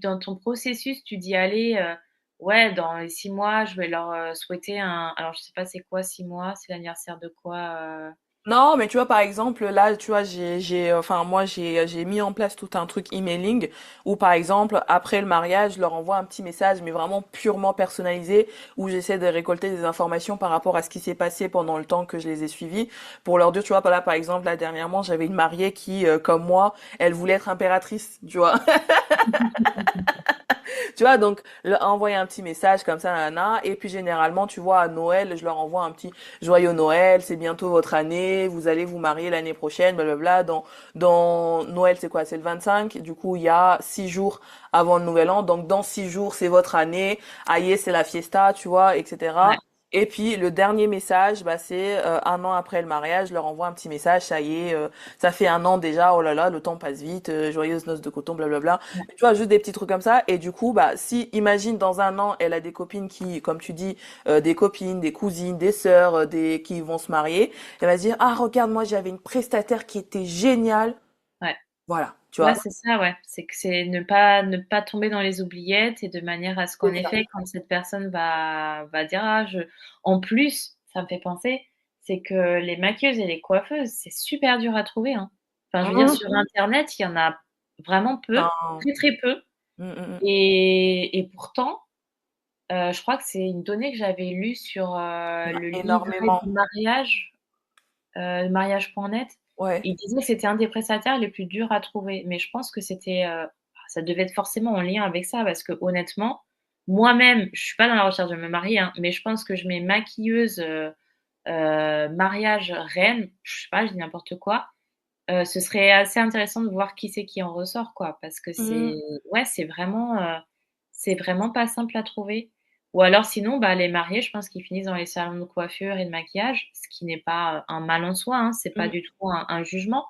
dans ton processus, tu dis: «Allez, ouais, dans les 6 mois, je vais leur, souhaiter un» alors je sais pas c'est quoi 6 mois? C'est l'anniversaire de quoi, Non, mais tu vois, par exemple, là, tu vois, enfin, moi, j'ai mis en place tout un truc emailing où, par exemple, après le mariage, je leur envoie un petit message, mais vraiment purement personnalisé, où j'essaie de récolter des informations par rapport à ce qui s'est passé pendant le temps que je les ai suivis, pour leur dire, tu vois, là, par exemple, là, dernièrement, j'avais une mariée qui, comme moi, elle voulait être impératrice, tu vois. Tu vois, donc envoyer un petit message comme ça, nana. Et puis généralement, tu vois, à Noël, je leur envoie un petit joyeux Noël, c'est bientôt votre année, vous allez vous marier l'année prochaine, blablabla. Dans Noël, c'est quoi? C'est le 25. Du coup, il y a 6 jours avant le Nouvel An. Donc dans 6 jours, c'est votre année. Aïe, c'est la fiesta, tu vois, Ouais, etc. Et puis le dernier message, bah, c'est un an après le mariage, je leur envoie un petit message, ça y est, ça fait un an déjà, oh là là, le temps passe vite, joyeuses noces de coton, blablabla. Ouais. Tu vois, juste des petits trucs comme ça. Et du coup, bah, si, imagine dans un an, elle a des copines qui, comme tu dis, des copines, des cousines, des sœurs, qui vont se marier, elle va se dire, ah, regarde, moi j'avais une prestataire qui était géniale. Ouais. Voilà, tu Ouais, vois. c'est ça, ouais. C'est que c'est ne pas tomber dans les oubliettes et de manière à ce qu'en C'est ça. effet, quand cette personne va dire: «Ah je» en plus, ça me fait penser, c'est que les maquilleuses et les coiffeuses, c'est super dur à trouver, hein. Enfin, je veux dire sur internet, il y en a vraiment peu, Non. très, très peu Mm. et pourtant, je crois que c'est une donnée que j'avais lue sur, le livret Énormément. de mariage, mariage.net. Ouais. Il disait que c'était un des prestataires les plus durs à trouver, mais je pense que c'était, ça devait être forcément en lien avec ça parce que honnêtement, moi-même, je suis pas dans la recherche de me marier, hein, mais je pense que je mets maquilleuse, mariage, reine, je sais pas, je dis n'importe quoi, ce serait assez intéressant de voir qui c'est qui en ressort, quoi, parce que c'est Mm. ouais, c'est vraiment pas simple à trouver. Ou alors sinon, bah, les mariés, je pense qu'ils finissent dans les salons de coiffure et de maquillage, ce qui n'est pas, un mal en soi, hein, c'est pas Mm. du tout un jugement.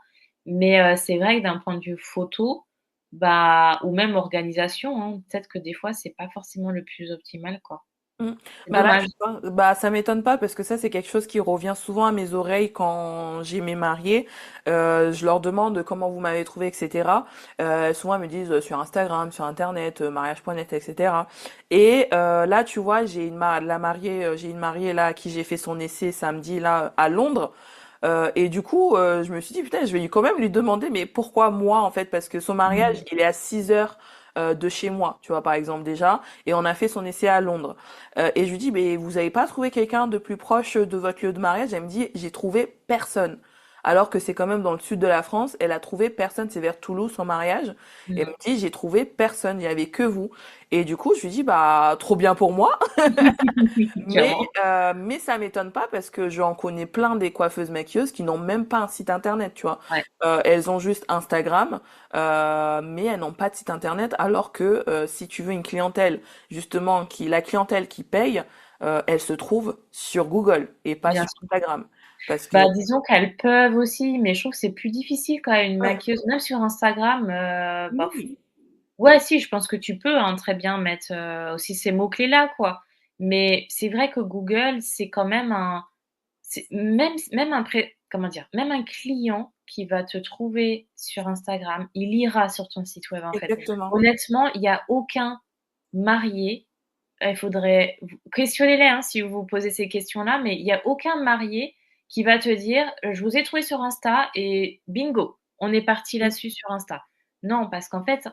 Mais, c'est vrai que d'un point de vue photo, bah, ou même organisation, hein, peut-être que des fois, c'est pas forcément le plus optimal, quoi. Mm. C'est Bah là, dommage. tu vois, bah ça m'étonne pas parce que ça c'est quelque chose qui revient souvent à mes oreilles quand j'ai mes mariés. Je leur demande comment vous m'avez trouvé, etc. Souvent elles me disent sur Instagram, sur Internet, mariage.net, etc. Et là, tu vois, j'ai une mariée là à qui j'ai fait son essai samedi là à Londres. Et du coup, je me suis dit, putain, je vais quand même lui demander, mais pourquoi moi, en fait, parce que son mariage, Mmh. il est à 6 heures de chez moi, tu vois, par exemple, déjà, et on a fait son essai à Londres. Et je lui dis, mais vous avez pas trouvé quelqu'un de plus proche de votre lieu de mariage? Elle me dit, j'ai trouvé personne. Alors que c'est quand même dans le sud de la France, elle a trouvé personne, c'est vers Toulouse son mariage. Et elle me Mmh. dit, j'ai trouvé personne, il y avait que vous. Et du coup, je lui dis, bah, trop bien pour moi. Mais, Clairement. mais ça m'étonne pas parce que j'en connais plein des coiffeuses maquilleuses qui n'ont même pas un site internet, tu vois. Ouais. Elles ont juste Instagram, mais elles n'ont pas de site internet. Alors que si tu veux une clientèle, justement, la clientèle qui paye, elle se trouve sur Google et pas Bien sur sûr. Instagram. Parce que, Bah, disons qu'elles peuvent aussi, mais je trouve que c'est plus difficile quand même une ouais, maquilleuse, même sur Instagram, oui, ouais, si, je pense que tu peux, hein, très bien mettre, aussi ces mots-clés-là, quoi. Mais c'est vrai que Google, c'est quand même c'est même un comment dire? Même un client qui va te trouver sur Instagram, il ira sur ton site web, en fait. exactement. Honnêtement, il y a aucun marié, il faudrait questionnez-les, hein, si vous vous posez ces questions-là, mais il y a aucun marié qui va te dire: «Je vous ai trouvé sur Insta et bingo, on est parti Mm. là-dessus sur Insta». Non, parce qu'en fait,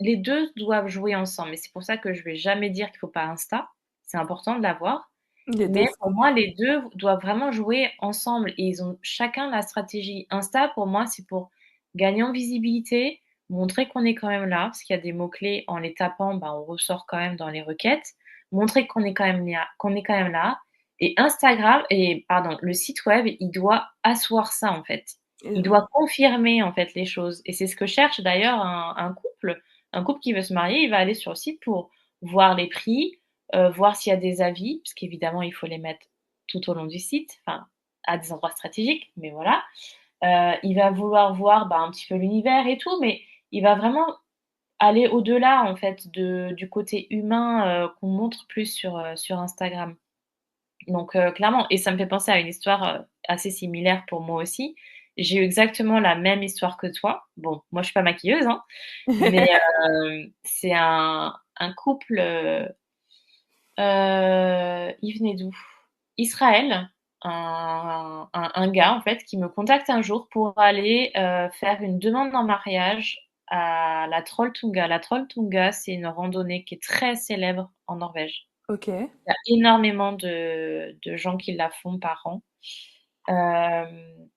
les 2 doivent jouer ensemble et c'est pour ça que je vais jamais dire qu'il faut pas Insta. C'est important de l'avoir, Les deux mais pour sont moi, les 2 doivent vraiment jouer ensemble et ils ont chacun la stratégie. Insta, pour moi, c'est pour gagner en visibilité, montrer qu'on est quand même là, parce qu'il y a des mots-clés, en les tapant, bah, on ressort quand même dans les requêtes. Montrer qu'on est quand même là et Instagram et pardon, le site web, il doit asseoir ça, en fait. Il et- doit confirmer, en fait, les choses et c'est ce que cherche d'ailleurs un couple. Un couple qui veut se marier, il va aller sur le site pour voir les prix, voir s'il y a des avis, parce qu'évidemment, il faut les mettre tout au long du site, enfin, à des endroits stratégiques, mais voilà. Il va vouloir voir, bah, un petit peu l'univers et tout, mais il va vraiment aller au-delà, en fait, du côté humain, qu'on montre plus sur Instagram. Donc clairement et ça me fait penser à une histoire, assez similaire pour moi aussi. J'ai eu exactement la même histoire que toi. Bon, moi, je suis pas maquilleuse, hein, mais c'est un couple, il venait d'où? Israël, un gars, en fait, qui me contacte un jour pour aller, faire une demande en mariage à la Trolltunga. La Trolltunga, c'est une randonnée qui est très célèbre en Norvège. Ok. Il y a énormément de gens qui la font par an. Hem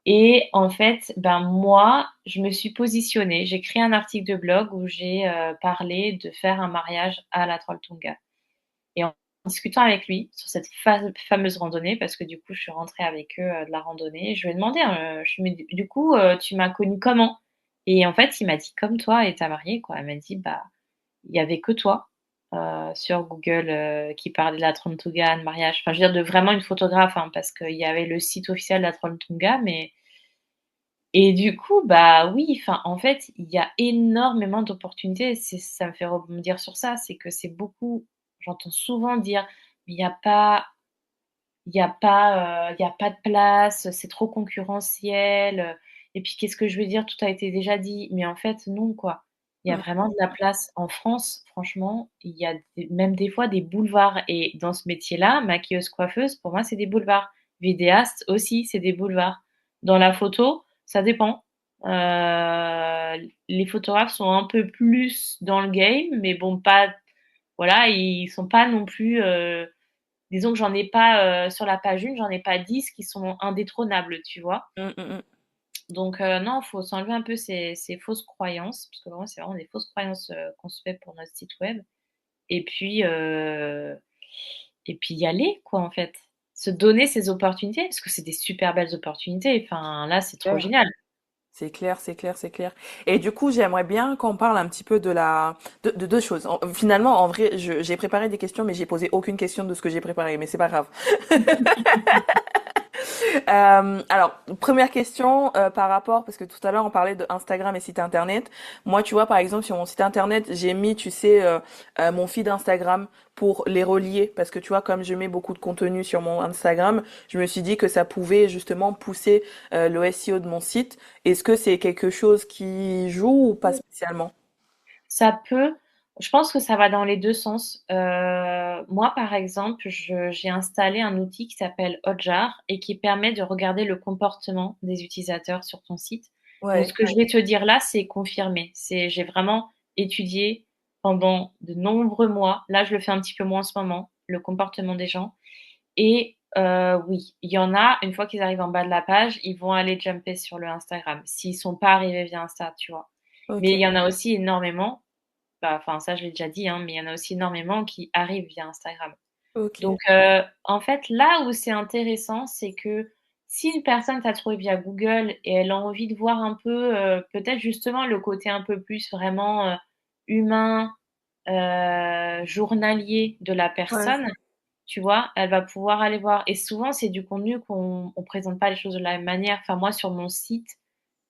Et en fait, ben, moi, je me suis positionnée. J'ai créé un article de blog où j'ai, parlé de faire un mariage à la Trolltunga et en discutant avec lui sur cette fameuse randonnée, parce que du coup, je suis rentrée avec eux, de la randonnée, je lui ai demandé, je lui ai dit: «Du coup, tu m'as connue comment?» Et en fait, il m'a dit: «Comme toi et ta mariée», quoi. Elle m'a dit: «Bah, il y avait que toi, sur Google qui parlait de la Trontunga, de mariage. Enfin, je veux dire, de vraiment une photographe, hein, parce qu'il y avait le site officiel de la Trontunga, mais. Et du coup, bah oui, enfin, en fait, il y a énormément d'opportunités. Ça me fait rebondir sur ça, c'est que c'est beaucoup. J'entends souvent dire, mais il y a pas de place, c'est trop concurrentiel. Et puis, qu'est-ce que je veux dire? Tout a été déjà dit. Mais en fait, non, quoi. Il y a Mmh. vraiment de la place. En France, franchement, il y a même des fois des boulevards. Et dans ce métier-là, maquilleuse, coiffeuse, pour moi, c'est des boulevards. Vidéaste aussi, c'est des boulevards. Dans la photo, ça dépend. Les photographes sont un peu plus dans le game, mais bon, pas. Voilà, ils sont pas non plus. Disons que j'en ai pas sur la page 1, j'en ai pas 10 qui sont indétrônables, tu vois. Mmh, mmh mh. Donc non, il faut s'enlever un peu ces fausses croyances, parce que vraiment, c'est vraiment des fausses croyances qu'on se fait pour notre site web. Et puis, euh, et puis y aller, quoi, en fait. Se donner ces opportunités, parce que c'est des super belles opportunités. Enfin, là, c'est trop génial. C'est clair, c'est clair, c'est clair. Et du coup, j'aimerais bien qu'on parle un petit peu de deux choses. Finalement, en vrai, j'ai préparé des questions, mais j'ai posé aucune question de ce que j'ai préparé, mais c'est pas grave. Alors, première question par rapport, parce que tout à l'heure on parlait de Instagram et site internet. Moi, tu vois, par exemple, sur mon site internet, j'ai mis, tu sais, mon feed Instagram pour les relier, parce que tu vois, comme je mets beaucoup de contenu sur mon Instagram, je me suis dit que ça pouvait justement pousser le SEO de mon site. Est-ce que c'est quelque chose qui joue ou pas spécialement? Ça peut, je pense que ça va dans les 2 sens. Moi, par exemple, j'ai installé un outil qui s'appelle Hotjar et qui permet de regarder le comportement des utilisateurs sur ton site. Donc, ce Ouais. que je vais te dire là, c'est confirmé. J'ai vraiment étudié pendant de nombreux mois. Là, je le fais un petit peu moins en ce moment, le comportement des gens. Et oui, il y en a, une fois qu'ils arrivent en bas de la page, ils vont aller jumper sur le Instagram, s'ils sont pas arrivés via Insta, tu vois. Mais Ok. il y en a aussi énormément, bah, enfin ça je l'ai déjà dit, hein, mais il y en a aussi énormément qui arrivent via Instagram. Ok. Donc en fait, là où c'est intéressant, c'est que si une personne t'a trouvé via Google et elle a envie de voir un peu, peut-être justement le côté un peu plus vraiment humain, journalier de la Ouais. personne, tu vois, elle va pouvoir aller voir. Et souvent, c'est du contenu qu'on on présente pas les choses de la même manière. Enfin, moi, sur mon site,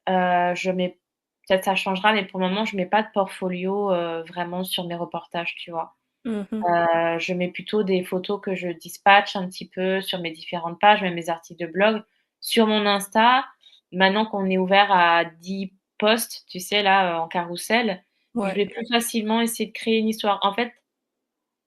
je mets peut-être ça changera, mais pour le moment, je mets pas de portfolio, vraiment sur mes reportages, tu vois? Mhm. Je mets plutôt des photos que je dispatche un petit peu sur mes différentes pages, même mes articles de blog. Sur mon Insta, maintenant qu'on est ouvert à 10 posts, tu sais, là, en carrousel, je Ouais. vais plus facilement essayer de créer une histoire. En fait,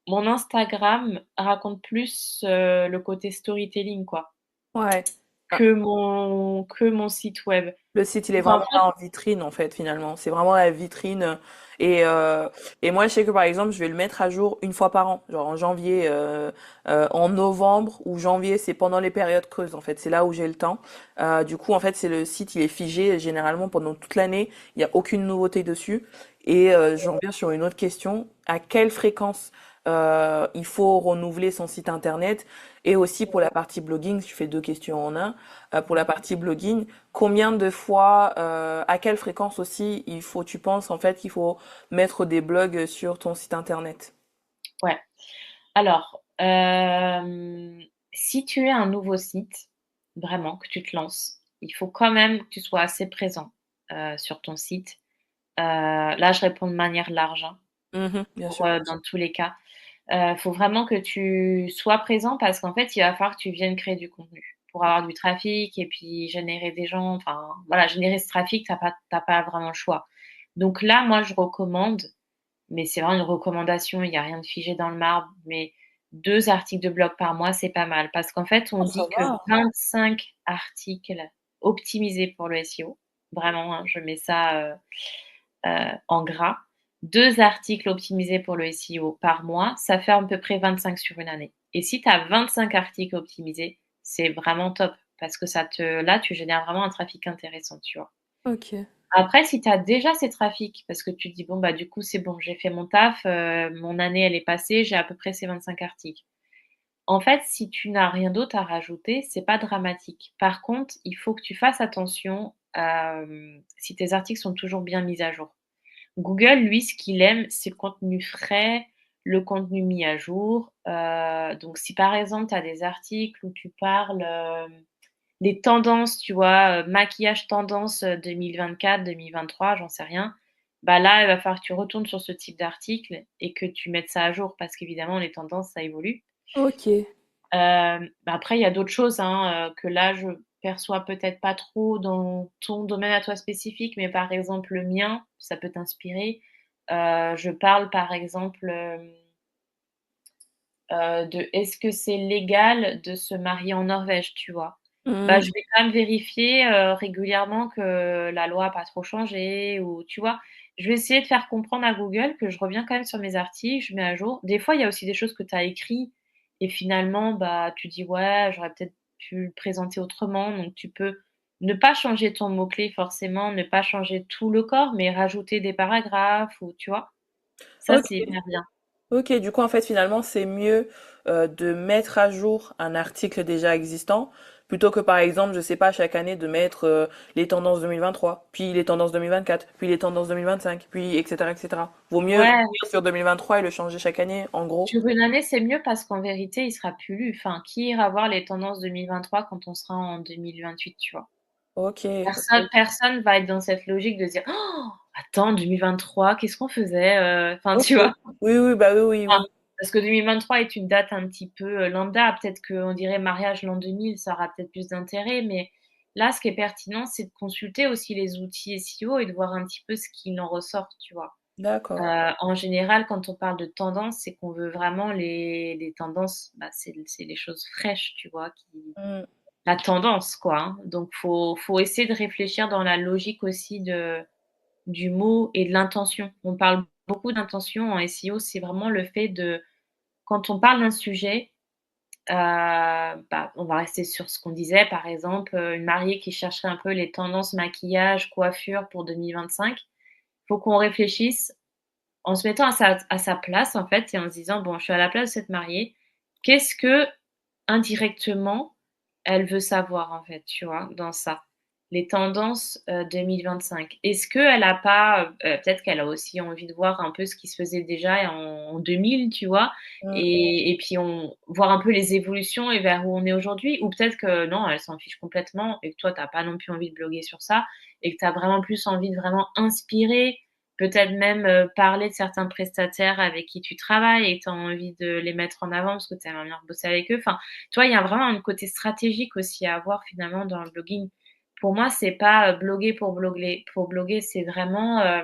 mon Instagram raconte plus, le côté storytelling, quoi, Ouais. que mon site web. Le site, il est Donc en vraiment fait là en vitrine, en fait, finalement. C'est vraiment la vitrine. Et, euh, et moi, je sais que, par exemple, je vais le mettre à jour une fois par an. Genre en janvier, en novembre ou janvier, c'est pendant les périodes creuses, en fait. C'est là où j'ai le temps. Du coup, en fait, c'est le site, il est figé généralement pendant toute l'année. Il n'y a aucune nouveauté dessus. Et j'en reviens sur une autre question. À quelle fréquence il faut renouveler son site internet? Et aussi pour la partie blogging, je fais deux questions en un. Pour la partie blogging, combien de fois, à quelle fréquence aussi tu penses en fait qu'il faut mettre des blogs sur ton site internet? ouais. Alors, si tu es un nouveau site, vraiment, que tu te lances, il faut quand même que tu sois assez présent, sur ton site. Là, je réponds de manière large, hein, Mhm, bien pour, sûr. dans tous les cas. Faut vraiment que tu sois présent parce qu'en fait, il va falloir que tu viennes créer du contenu pour avoir du trafic et puis générer des gens. Enfin, voilà, générer ce trafic, tu pas vraiment le choix. Donc là, moi, je recommande, mais c'est vraiment une recommandation, il y a rien de figé dans le marbre, mais 2 articles de blog par mois, c'est pas mal parce qu'en fait, on Oh, ça dit que va. 25 articles optimisés pour le SEO, vraiment, hein, je mets ça, en gras. 2 articles optimisés pour le SEO par mois, ça fait à peu près 25 sur une année. Et si tu as 25 articles optimisés, c'est vraiment top parce que là, tu génères vraiment un trafic intéressant, tu vois. Ok. Après, si tu as déjà ces trafics, parce que tu te dis, bon, bah, du coup, c'est bon, j'ai fait mon taf, mon année, elle est passée, j'ai à peu près ces 25 articles. En fait, si tu n'as rien d'autre à rajouter, c'est pas dramatique. Par contre, il faut que tu fasses attention si tes articles sont toujours bien mis à jour. Google, lui, ce qu'il aime, c'est le contenu frais, le contenu mis à jour. Donc si par exemple, tu as des articles où tu parles, des tendances, tu vois, maquillage tendance, 2024-2023, j'en sais rien. Bah là, il va falloir que tu retournes sur ce type d'article et que tu mettes ça à jour parce qu'évidemment les tendances, ça évolue. Ok. Bah, après il y a d'autres choses, hein, que là je perçois peut-être pas trop dans ton domaine à toi spécifique, mais par exemple le mien, ça peut t'inspirer. Je parle par exemple, de est-ce que c'est légal de se marier en Norvège, tu vois? Bah, Hmm. je vais quand même vérifier, régulièrement que la loi a pas trop changé ou tu vois? Je vais essayer de faire comprendre à Google que je reviens quand même sur mes articles, je mets à jour. Des fois, il y a aussi des choses que tu as écrit et finalement, bah, tu dis: «Ouais, j'aurais peut-être pu le présenter autrement», donc tu peux ne pas changer ton mot-clé forcément, ne pas changer tout le corps, mais rajouter des paragraphes ou tu vois? Ça, Ok. c'est hyper bien. Ok, du coup, en fait, finalement, c'est mieux de mettre à jour un article déjà existant plutôt que, par exemple, je sais pas, chaque année de mettre les tendances 2023, puis les tendances 2024, puis les tendances 2025, puis etc., etc. Vaut mieux Ouais. revenir sur 2023 et le changer chaque année, en gros. Sur une année, c'est mieux parce qu'en vérité, il sera plus lu. Enfin, qui ira voir les tendances 2023 quand on sera en 2028, tu vois? Ok, Personne va être dans cette logique de dire: «Oh, attends, 2023, qu'est-ce qu'on faisait?» Enfin, ok. tu vois? Oui, oui, bah oui, oui, Enfin, oui. parce que 2023 est une date un petit peu, lambda. Peut-être qu'on dirait mariage l'an 2000, ça aura peut-être plus d'intérêt, mais là, ce qui est pertinent, c'est de consulter aussi les outils SEO et de voir un petit peu ce qu'il en ressort, tu vois? D'accord. En général, quand on parle de tendance, c'est qu'on veut vraiment les tendances, bah, c'est les choses fraîches, tu vois? Qui Hmm. la tendance, quoi, hein. Donc faut essayer de réfléchir dans la logique aussi de du mot et de l'intention. On parle beaucoup d'intention en SEO, c'est vraiment le fait de quand on parle d'un sujet, bah, on va rester sur ce qu'on disait, par exemple, une mariée qui chercherait un peu les tendances maquillage, coiffure pour 2025. Faut qu'on réfléchisse en se mettant à sa place, en fait, et en se disant: «Bon, je suis à la place de cette mariée. Qu'est-ce que, indirectement, elle veut savoir, en fait?» tu vois? Dans ça. Les tendances, 2025. Est-ce qu'elle a pas, peut-être qu'elle a aussi envie de voir un peu ce qui se faisait déjà en 2000, tu vois? Hmm. Et puis on voir un peu les évolutions et vers où on est aujourd'hui. Ou peut-être que non, elle s'en fiche complètement et que toi, tu as pas non plus envie de bloguer sur ça et que tu as vraiment plus envie de vraiment inspirer. Peut-être même, parler de certains prestataires avec qui tu travailles et que tu as envie de les mettre en avant parce que tu aimerais bien bosser avec eux. Enfin, tu vois, il y a vraiment un côté stratégique aussi à avoir finalement dans le blogging. Pour moi, c'est pas, bloguer pour bloguer, c'est vraiment,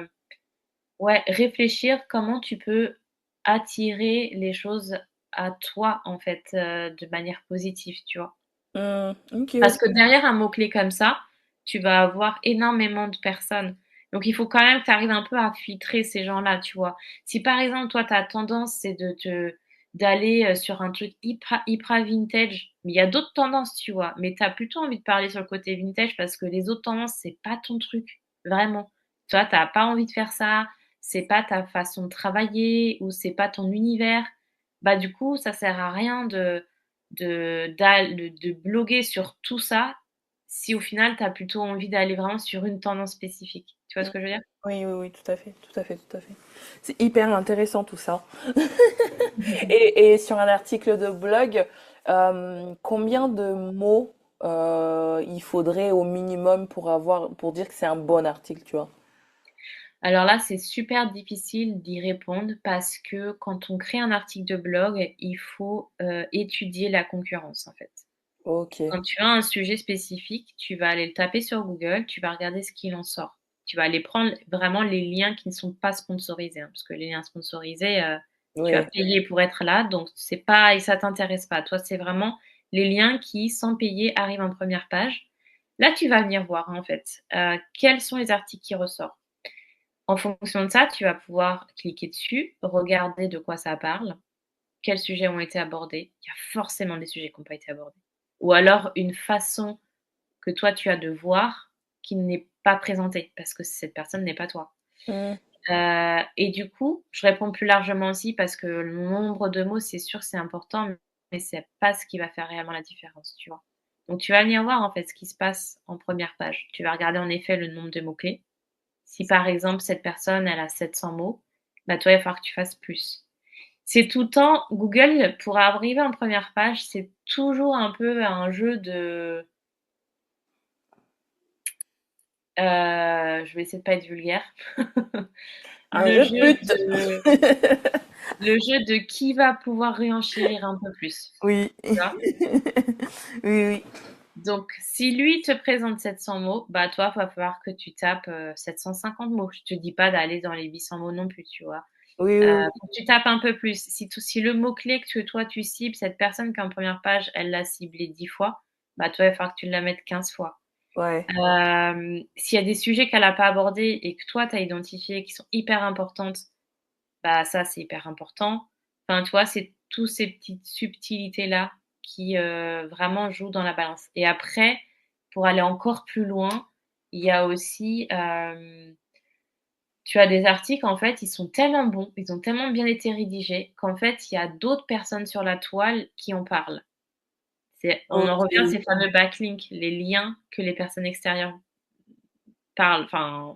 ouais, réfléchir comment tu peux attirer les choses à toi, en fait, de manière positive, tu vois? Hmm. Ok, Parce ok. que derrière un mot-clé comme ça, tu vas avoir énormément de personnes. Donc il faut quand même que tu arrives un peu à filtrer ces gens-là, tu vois? Si par exemple, toi, ta tendance, c'est d'aller, sur un truc hyper vintage, mais il y a d'autres tendances, tu vois? Mais tu as plutôt envie de parler sur le côté vintage parce que les autres tendances, c'est pas ton truc, vraiment. Tu vois, tu as pas envie de faire ça, c'est pas ta façon de travailler ou c'est pas ton univers. Bah, du coup, ça sert à rien de bloguer sur tout ça, si au final tu as plutôt envie d'aller vraiment sur une tendance spécifique. Tu vois ce que je veux dire? Oui, oui, oui, tout à fait, tout à fait, tout à fait. C'est hyper intéressant tout ça. Mhm. Et sur un article de blog, combien de mots il faudrait au minimum pour dire que c'est un bon article, tu vois? Alors là, c'est super difficile d'y répondre parce que quand on crée un article de blog, il faut, étudier la concurrence, en fait. Ok. Quand tu as un sujet spécifique, tu vas aller le taper sur Google, tu vas regarder ce qu'il en sort. Tu vas aller prendre vraiment les liens qui ne sont pas sponsorisés, hein, parce que les liens sponsorisés, tu as Oui. payé pour être là, donc c'est pas et ça t'intéresse pas. Toi, c'est vraiment les liens qui, sans payer, arrivent en première page. Là, tu vas venir voir, en fait, quels sont les articles qui ressortent. En fonction de ça, tu vas pouvoir cliquer dessus, regarder de quoi ça parle, quels sujets ont été abordés. Il y a forcément des sujets qui n'ont pas été abordés. Ou alors une façon que toi tu as de voir qui n'est pas présentée parce que cette personne n'est pas toi. Hmm. Et du coup, je réponds plus largement aussi parce que le nombre de mots, c'est sûr, c'est important, mais c'est pas ce qui va faire réellement la différence, tu vois? Donc tu vas venir voir en fait ce qui se passe en première page. Tu vas regarder en effet le nombre de mots-clés. Si par exemple cette personne, elle a 700 mots, bah toi, il va falloir que tu fasses plus. c'est tout le temps Google, pour arriver en première page, c'est toujours un peu un jeu de, je vais essayer de pas être vulgaire. Un Le jeu de jeu pute. de le jeu de qui va pouvoir réenchérir un peu plus, Oui. tu vois? Oui, oui. Donc si lui te présente 700 mots, bah toi, va falloir que tu tapes, 750 mots. Je te dis pas d'aller dans les 800 mots non plus, tu vois? Oui, oui, Faut que tu tapes un peu plus. Si le mot-clé que toi tu cibles, cette personne qui est en première page, elle l'a ciblé 10 fois, bah toi, il va falloir que tu la mettes 15 fois. oui. Ouais. S'il y a des sujets qu'elle a pas abordés et que toi tu as identifiés qui sont hyper importantes, bah ça, c'est hyper important. Enfin, tu vois, c'est tous ces petites subtilités-là qui, vraiment jouent dans la balance. Et après, pour aller encore plus loin, il y a aussi, tu as des articles, en fait, ils sont tellement bons, ils ont tellement bien été rédigés qu'en fait, il y a d'autres personnes sur la toile qui en parlent. On en revient à OK. ces fameux backlinks, les liens que les personnes extérieures parlent, enfin,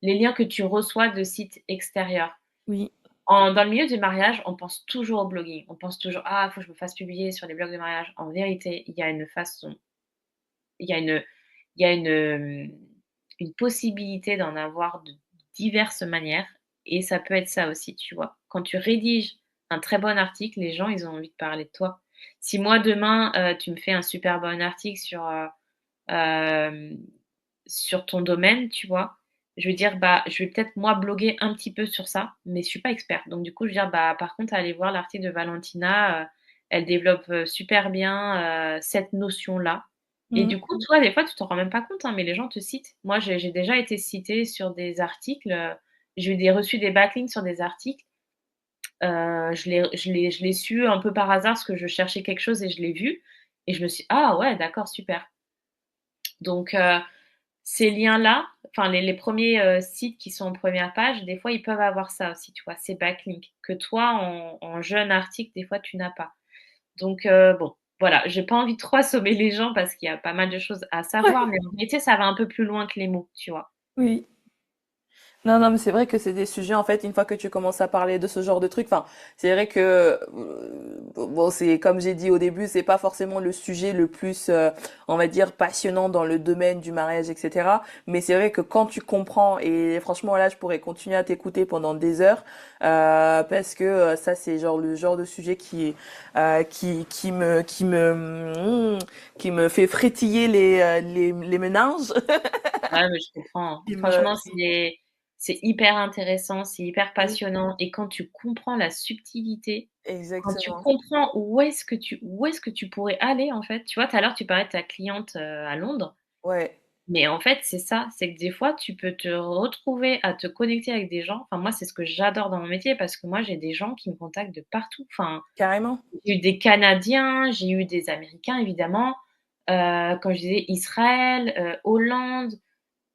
les liens que tu reçois de sites extérieurs. Oui. Dans le milieu du mariage, on pense toujours au blogging. On pense toujours: «Ah, il faut que je me fasse publier sur les blogs de mariage». En vérité, il y a une façon, il y a une il y a une possibilité d'en avoir de diverses manières et ça peut être ça aussi, tu vois? Quand tu rédiges un très bon article, les gens, ils ont envie de parler de toi. Si moi, demain, tu me fais un super bon article hem, sur ton domaine, tu vois? Je vais dire: «Bah, je vais peut-être moi bloguer un petit peu sur ça, mais je suis pas experte». Donc du coup, je vais dire: «Bah, par contre, allez voir l'article de Valentina, elle développe, super bien, cette notion-là». Et Mmh. du coup, tu vois, des fois, tu t'en rends même pas compte, hein, mais les gens te citent. Moi, j'ai déjà été citée sur des articles, j'ai eu des reçu des backlinks sur des articles, je l'ai su un peu par hasard parce que je cherchais quelque chose et je l'ai vu et je me suis: «Ah ouais, d'accord, super». Donc ces liens-là, enfin les premiers sites qui sont en première page, des fois, ils peuvent avoir ça aussi, tu vois? Ces backlinks que toi, en jeune article, des fois, tu n'as pas. Donc bon, voilà, j'ai pas envie de trop assommer les gens parce qu'il y a pas mal de choses à savoir, Ouais. mais en réalité, ça va un peu plus loin que les mots, tu vois? Oui. Non, non, mais c'est vrai que c'est des sujets, en fait, une fois que tu commences à parler de ce genre de trucs, enfin, c'est vrai que, bon, c'est, comme j'ai dit au début, c'est pas forcément le sujet le plus, on va dire, passionnant dans le domaine du mariage, etc. Mais c'est vrai que quand tu comprends, et franchement, là, je pourrais continuer à t'écouter pendant des heures, parce que ça, c'est genre le genre de sujet qui me fait frétiller les méninges. Ouais, mais je comprends, hein. Qui me, Franchement, qui, c'est hyper intéressant, c'est hyper oui, passionnant et quand tu comprends la subtilité, quand tu exactement. comprends où est-ce que tu pourrais aller, en fait. Tu vois, tout à l'heure, tu parlais de ta cliente, à Londres, Ouais. mais en fait, c'est ça, c'est que des fois, tu peux te retrouver à te connecter avec des gens. Enfin, moi, c'est ce que j'adore dans mon métier parce que moi, j'ai des gens qui me contactent de partout. Enfin, Carrément. j'ai eu des Canadiens, j'ai eu des Américains, évidemment, quand je disais Israël, Hollande.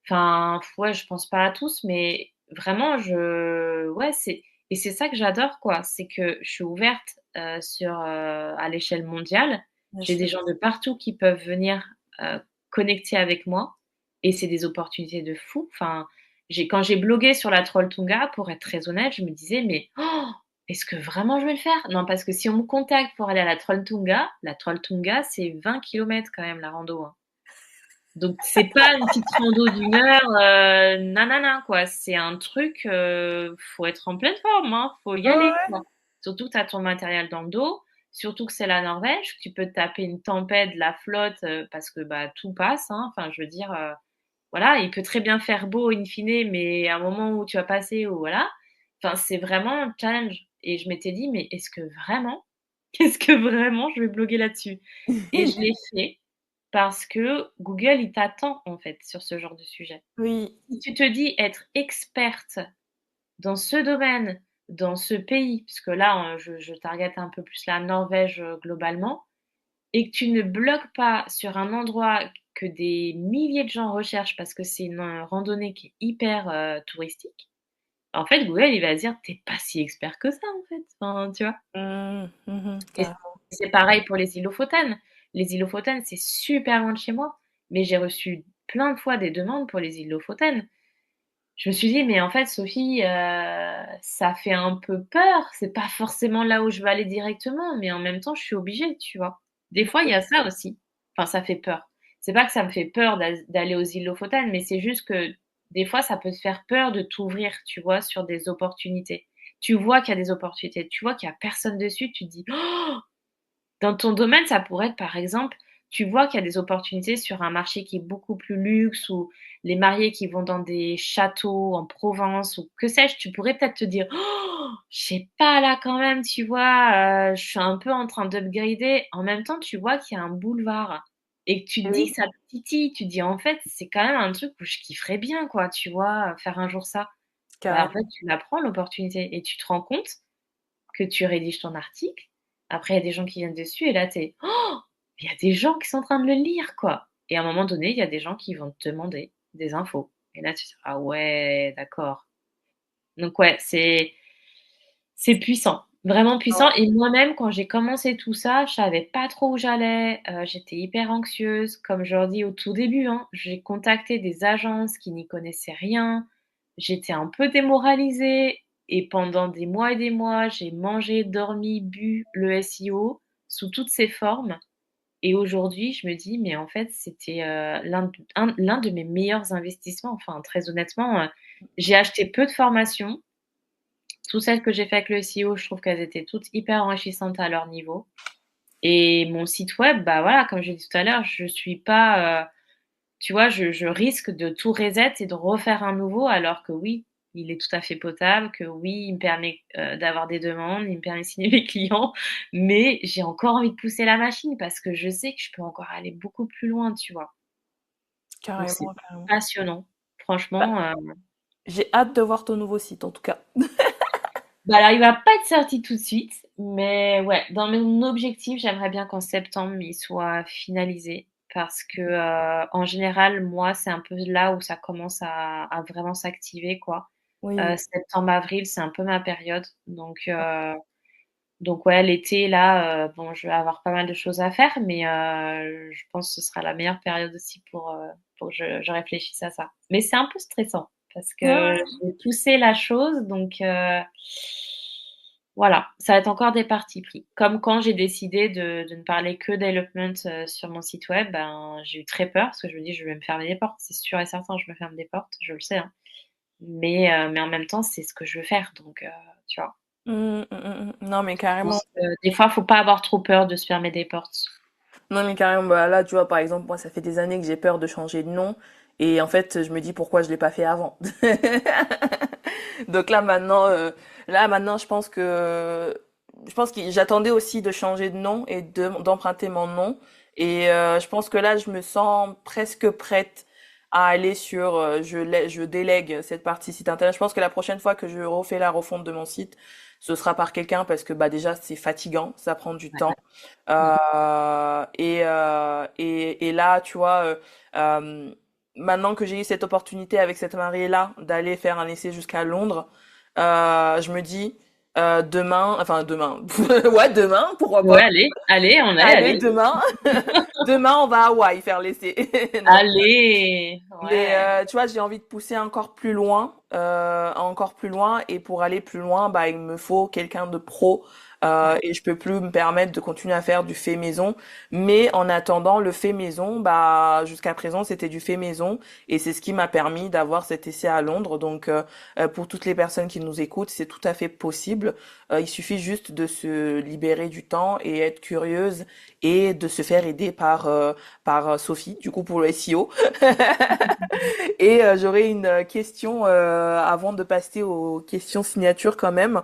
Enfin, ouais, je pense pas à tous, mais vraiment, ouais, c'est ça que j'adore, quoi. C'est que je suis ouverte, à l'échelle mondiale. Bien J'ai sûr. des gens de partout qui peuvent venir, connecter avec moi et c'est des opportunités de fou. Enfin, quand j'ai blogué sur la Trolltunga, pour être très honnête, je me disais: «Mais, oh, est-ce que vraiment je vais le faire?» Non, parce que si on me contacte pour aller à la Trolltunga, c'est 20 kilomètres quand même la rando, hein. Donc c'est pas une petite rando d'une heure, nanana quoi. C'est un truc, faut être en pleine forme, hein, faut y Ouais, aller, ouais. quoi. Surtout que tu as ton matériel dans le dos, surtout que c'est la Norvège, tu peux te taper une tempête, de la flotte, parce que, bah, tout passe, hein. Enfin, je veux dire, voilà, il peut très bien faire beau in fine, mais à un moment où tu vas passer ou voilà, enfin, c'est vraiment un challenge et je m'étais dit: «Mais est-ce que vraiment je vais bloguer là-dessus?» Et je l'ai fait parce que Google, il t'attend, en fait, sur ce genre de sujet. Oui, Si tu te dis être experte dans ce domaine, dans ce pays, puisque là, je target un peu plus la Norvège, globalement, et que tu ne bloques pas sur un endroit que des milliers de gens recherchent parce que c'est une, randonnée qui est hyper, touristique, en fait, Google, il va se dire: «Tu es pas si expert que ça, en fait». Enfin, tu vois? Et carrément. c'est pareil pour les îles Lofoten. Les îles Lofoten, c'est super loin de chez moi, mais j'ai reçu plein de fois des demandes pour les îles Lofoten. je me suis dit: «Mais en fait, Sophie, ça fait un peu peur. C'est pas forcément là où je veux aller directement, mais en même temps, je suis obligée», tu vois? Des fois, il y a ça aussi. Enfin, ça fait peur. C'est pas que ça me fait peur d'aller aux îles Lofoten, mais c'est juste que des fois, ça peut te faire peur de t'ouvrir, tu vois, sur des opportunités. Tu vois qu'il y a des opportunités, tu vois qu'il y a personne dessus, tu te dis: «Oh!» Dans ton domaine, ça pourrait être, par exemple, tu vois qu'il y a des opportunités sur un marché qui est beaucoup plus luxe ou les mariés qui vont dans des châteaux en Provence ou que sais-je, tu pourrais peut-être te dire: «Oh, je sais pas là quand même, tu vois, je suis un peu en train d'upgrader». En même temps, tu vois qu'il y a un boulevard et que tu te dis Oui, que ça te titille. Tu te dis: «En fait, c'est quand même un truc où je kifferais bien quoi, tu vois, faire un jour ça». Bah, en fait, carrément. tu la prends l'opportunité et tu te rends compte que tu rédiges ton article. Après, il y a des gens qui viennent dessus et là, tu es: «Oh! Il y a des gens qui sont en train de le lire, quoi» et à un moment donné, il y a des gens qui vont te demander des infos et là, tu te dis: «Ah ouais, d'accord». Donc ouais, c'est puissant, vraiment puissant et moi-même, quand j'ai commencé tout ça, je savais pas trop où j'allais, j'étais hyper anxieuse. Comme je leur dis au tout début, hein, j'ai contacté des agences qui n'y connaissaient rien. J'étais un peu démoralisée et pendant des mois et des mois, j'ai mangé, dormi, bu le SEO sous toutes ses formes et aujourd'hui, je me dis: «Mais en fait, c'était, l'un de mes meilleurs investissements». Enfin, très honnêtement, j'ai acheté peu de formations. Toutes celles que j'ai fait avec le SEO, je trouve qu'elles étaient toutes hyper enrichissantes à leur niveau et mon site web, bah, voilà, comme j'ai dit tout à l'heure, je suis pas, tu vois, je risque de tout reset et de refaire un nouveau alors que oui, il est tout à fait potable, que oui, il me permet, d'avoir des demandes, il me permet de signer mes clients, mais j'ai encore envie de pousser la machine parce que je sais que je peux encore aller beaucoup plus loin, tu vois? Donc c'est Carrément, carrément. passionnant. Bah, Franchement, j'ai hâte de voir ton nouveau site, en tout cas. bah, alors il va pas être sorti tout de suite, mais ouais, dans mon objectif, j'aimerais bien qu'en septembre, il soit finalisé parce que, en général, moi, c'est un peu là où ça commence à vraiment s'activer, quoi. Oui, Septembre, avril, c'est un peu ma période, donc ouais, l'été là, bon, je vais avoir pas mal de choses à faire, mais je pense que ce sera la meilleure période aussi pour que je réfléchisse à ça. Mais c'est un peu stressant parce que ouais. j'ai poussé la chose, donc voilà, ça va être encore des partis pris. Comme quand j'ai décidé de ne parler que development, sur mon site web, ben, j'ai eu très peur parce que je me dis: «Je vais me fermer des portes». C'est sûr et certain, je me ferme des portes, je le sais, hein. Mais en même temps, c'est ce que je veux faire, donc tu vois? Non, mais Je carrément. pense que des fois, faut pas avoir trop peur de se fermer des portes. Non, mais carrément, bah, là, tu vois, par exemple, moi, ça fait des années que j'ai peur de changer de nom. Et en fait, je me dis pourquoi je l'ai pas fait avant. Donc là, maintenant, je pense que j'attendais aussi de changer de nom et d'emprunter mon nom. Et je pense que là, je me sens presque prête à aller sur, je délègue cette partie site internet. Je pense que la prochaine fois que je refais la refonte de mon site, ce sera par quelqu'un parce que bah déjà c'est fatigant, ça prend du Ouais. temps. Mmh. Et là, tu vois, maintenant que j'ai eu cette opportunité avec cette mariée-là d'aller faire un essai jusqu'à Londres, je me dis demain, ouais, demain, pourquoi Ouais, pas? allez, Allez, allez. demain, demain, on va à Hawaï faire l'essai. Non, Allez! mais Ouais. tu vois, j'ai envie de pousser encore plus loin, et pour aller plus loin, bah il me faut quelqu'un de pro. Ouais. Et je peux plus me permettre de continuer à faire du fait maison. Mais en attendant, le fait maison, bah jusqu'à présent, c'était du fait maison, et c'est ce qui m'a permis d'avoir cet essai à Londres. Donc pour toutes les personnes qui nous écoutent, c'est tout à fait possible. Il suffit juste de se libérer du temps et être curieuse et de se faire aider par Sophie, du coup pour le SEO. Et j'aurais une question avant de passer aux questions signatures quand même.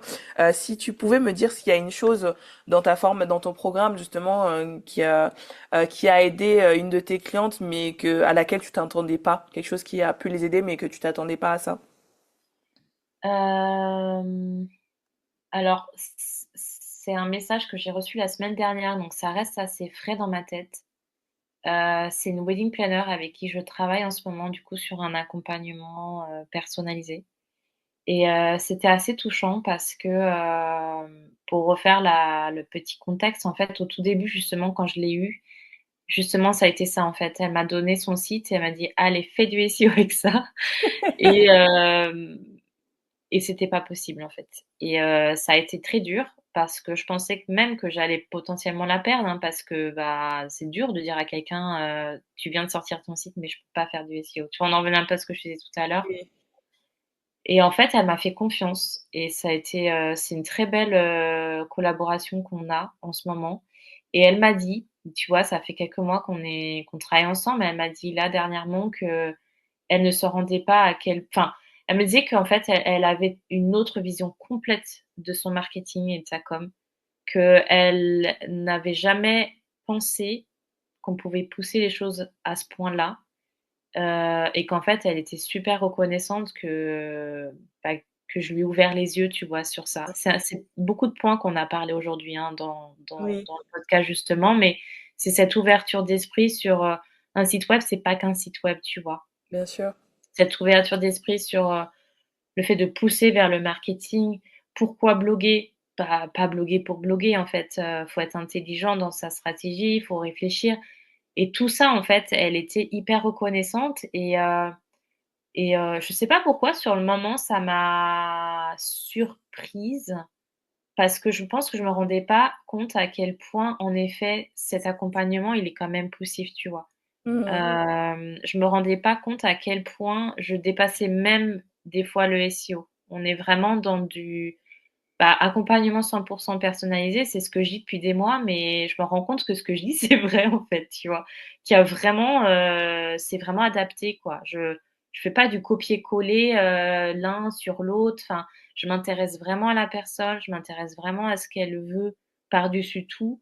Si tu pouvais me dire s'il y a une chose dans ta forme, dans ton programme justement, qui a aidé une de tes clientes, mais que à laquelle tu t'attendais pas, quelque chose qui a pu les aider, mais que tu t'attendais pas à ça. Hem, alors c'est un message que j'ai reçu la semaine dernière, donc ça reste assez frais dans ma tête. C'est une wedding planner avec qui je travaille en ce moment, du coup, sur un accompagnement, personnalisé et c'était assez touchant parce que, pour refaire le petit contexte, en fait, au tout début, justement, quand je l'ai eu, Justement, ça a été ça, en fait. Elle m'a donné son site et elle m'a dit: «Allez, fais du SEO avec ça» et hem et c'était pas possible, en fait et ça a été très dur parce que je pensais que même que j'allais potentiellement la perdre, hein, parce que, bah, c'est dur de dire à quelqu'un, «Tu viens de sortir ton site, mais je peux pas faire du SEO». Tu vois? On en revient un peu à ce que je disais tout à l'heure Oui. et en fait, elle m'a fait confiance et ça a été, c'est une très belle, collaboration qu'on a en ce moment et elle m'a dit, tu vois, ça fait quelques mois qu'on travaille ensemble, elle m'a dit là dernièrement qu'elle ne se rendait pas à quel enfin, elle me disait qu'en fait, elle avait une autre vision complète de son marketing et de sa com, qu'elle n'avait jamais pensé qu'on pouvait pousser les choses à ce point-là. Et qu'en fait, elle était super reconnaissante bah, que je lui ai ouvert les yeux, tu vois, sur ça. C'est beaucoup de points qu'on a parlé aujourd'hui, hein, Oui, dans le podcast justement, mais c'est cette ouverture d'esprit sur, un site web, c'est pas qu'un site web, tu vois? bien sûr. Cette ouverture d'esprit sur, le fait de pousser vers le marketing. Pourquoi bloguer? Pas bloguer pour bloguer, en fait, faut être intelligent dans sa stratégie, il faut réfléchir et tout ça, en fait, elle était hyper reconnaissante je sais pas pourquoi sur le moment ça m'a surprise parce que je pense que je me rendais pas compte à quel point, en effet, cet accompagnement, il est quand même poussif, tu vois? Mmh. Je me rendais pas compte à quel point je dépassais même des fois le SEO. On est vraiment dans du, bah, accompagnement 100 personnalisé, c'est ce que je dis depuis des mois, mais je me rends compte que ce que je dis, c'est vrai, en fait, tu vois? Qu'il y a vraiment, c'est vraiment adapté, quoi. Je fais pas du copier-coller, l'un sur l'autre, enfin, je m'intéresse vraiment à la personne, je m'intéresse vraiment à ce qu'elle veut par-dessus tout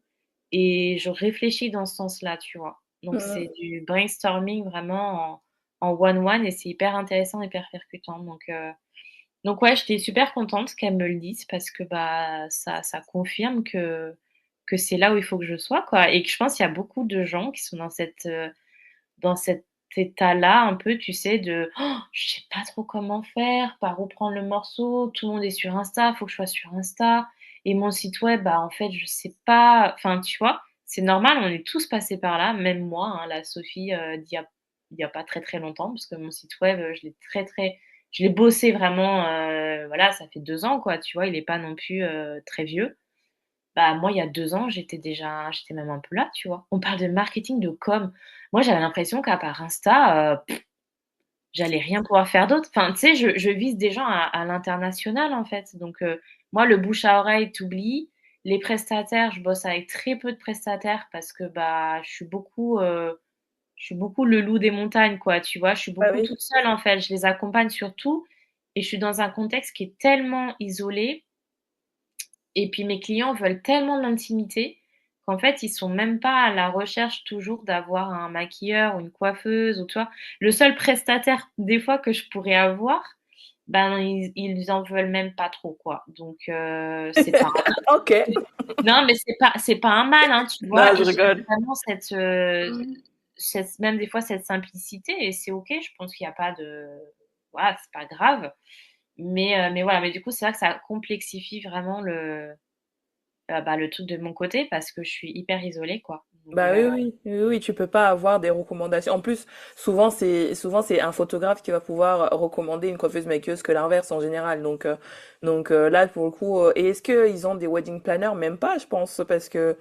et je réfléchis dans ce sens-là, tu vois? Donc c'est Mmh. du brainstorming vraiment en one one et c'est hyper intéressant, hyper percutant donc ouais, j'étais super contente qu'elle me le dise parce que, bah, ça confirme que c'est là où il faut que je sois, quoi et que je pense qu'il y a beaucoup de gens qui sont dans cet état-là un peu, tu sais, de: «Oh, je sais pas trop comment faire, par où prendre le morceau, tout le monde est sur Insta, faut que je sois sur Insta et mon site web, bah, en fait, je sais pas». Enfin, tu vois? C'est normal, on est tous passés par là, même moi, hein, la Sophie, d'il y a pas très, très longtemps parce que mon site web, je l'ai bossé vraiment, voilà, ça fait 2 ans, quoi, tu vois? Il est pas non plus, très vieux. Bah, moi, il y a 2 ans, j'étais même un peu là, tu vois? On parle de marketing, de com. Moi, j'avais l'impression qu'à part Insta, j'allais rien pouvoir faire d'autre. Enfin, tu sais, je vise des gens à l'international, en fait. Donc, moi, le bouche à oreille, tu oublies. Les prestataires, je bosse avec très peu de prestataires parce que, bah, je suis beaucoup le loup des montagnes, quoi, tu vois? Je suis Bah beaucoup oui. toute seule, en fait. Je les accompagne sur tout et je suis dans un contexte qui est tellement isolé et puis mes clients veulent tellement d'intimité qu'en fait, ils sont même pas à la recherche toujours d'avoir un maquilleur ou une coiffeuse ou tu vois? Le seul prestataire des fois que je pourrais avoir, ben, ils en veulent même pas trop, quoi. Donc c'est pas OK. non, mais c'est pas un mal, hein, tu vois? Non, je J'aime rigole. vraiment Mmh. même des fois cette simplicité et c'est OK. Je pense qu'il y a pas de voilà, c'est pas grave. Mais voilà, mais du coup, c'est vrai que ça complexifie vraiment bah, le truc de mon côté parce que je suis hyper isolée, quoi. Donc Bah oui, oui, oui, oui, tu peux pas avoir des recommandations. En plus, souvent c'est un photographe qui va pouvoir recommander une coiffeuse maquilleuse que l'inverse en général. Donc là pour le coup, et est-ce que ils ont des wedding planners? Même pas, je pense, parce que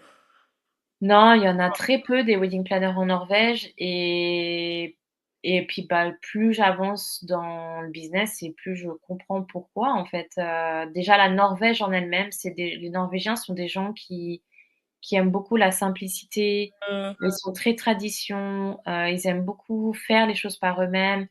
non, il y en a très peu des wedding planners en Norvège et puis, bah, plus j'avance dans le business et plus je comprends pourquoi, en fait. Déjà la Norvège en elle-même, c'est des les Norvégiens sont des gens qui aiment beaucoup la simplicité, Hmm, ils sont très tradition, ils aiment beaucoup faire les choses par eux-mêmes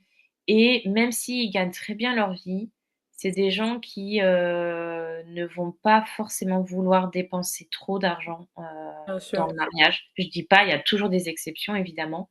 et même s'ils gagnent très bien leur vie, c'est des gens qui, ne vont pas forcément vouloir dépenser trop d'argent, bien dans sûr. le mariage. Je dis pas, il y a toujours des exceptions évidemment,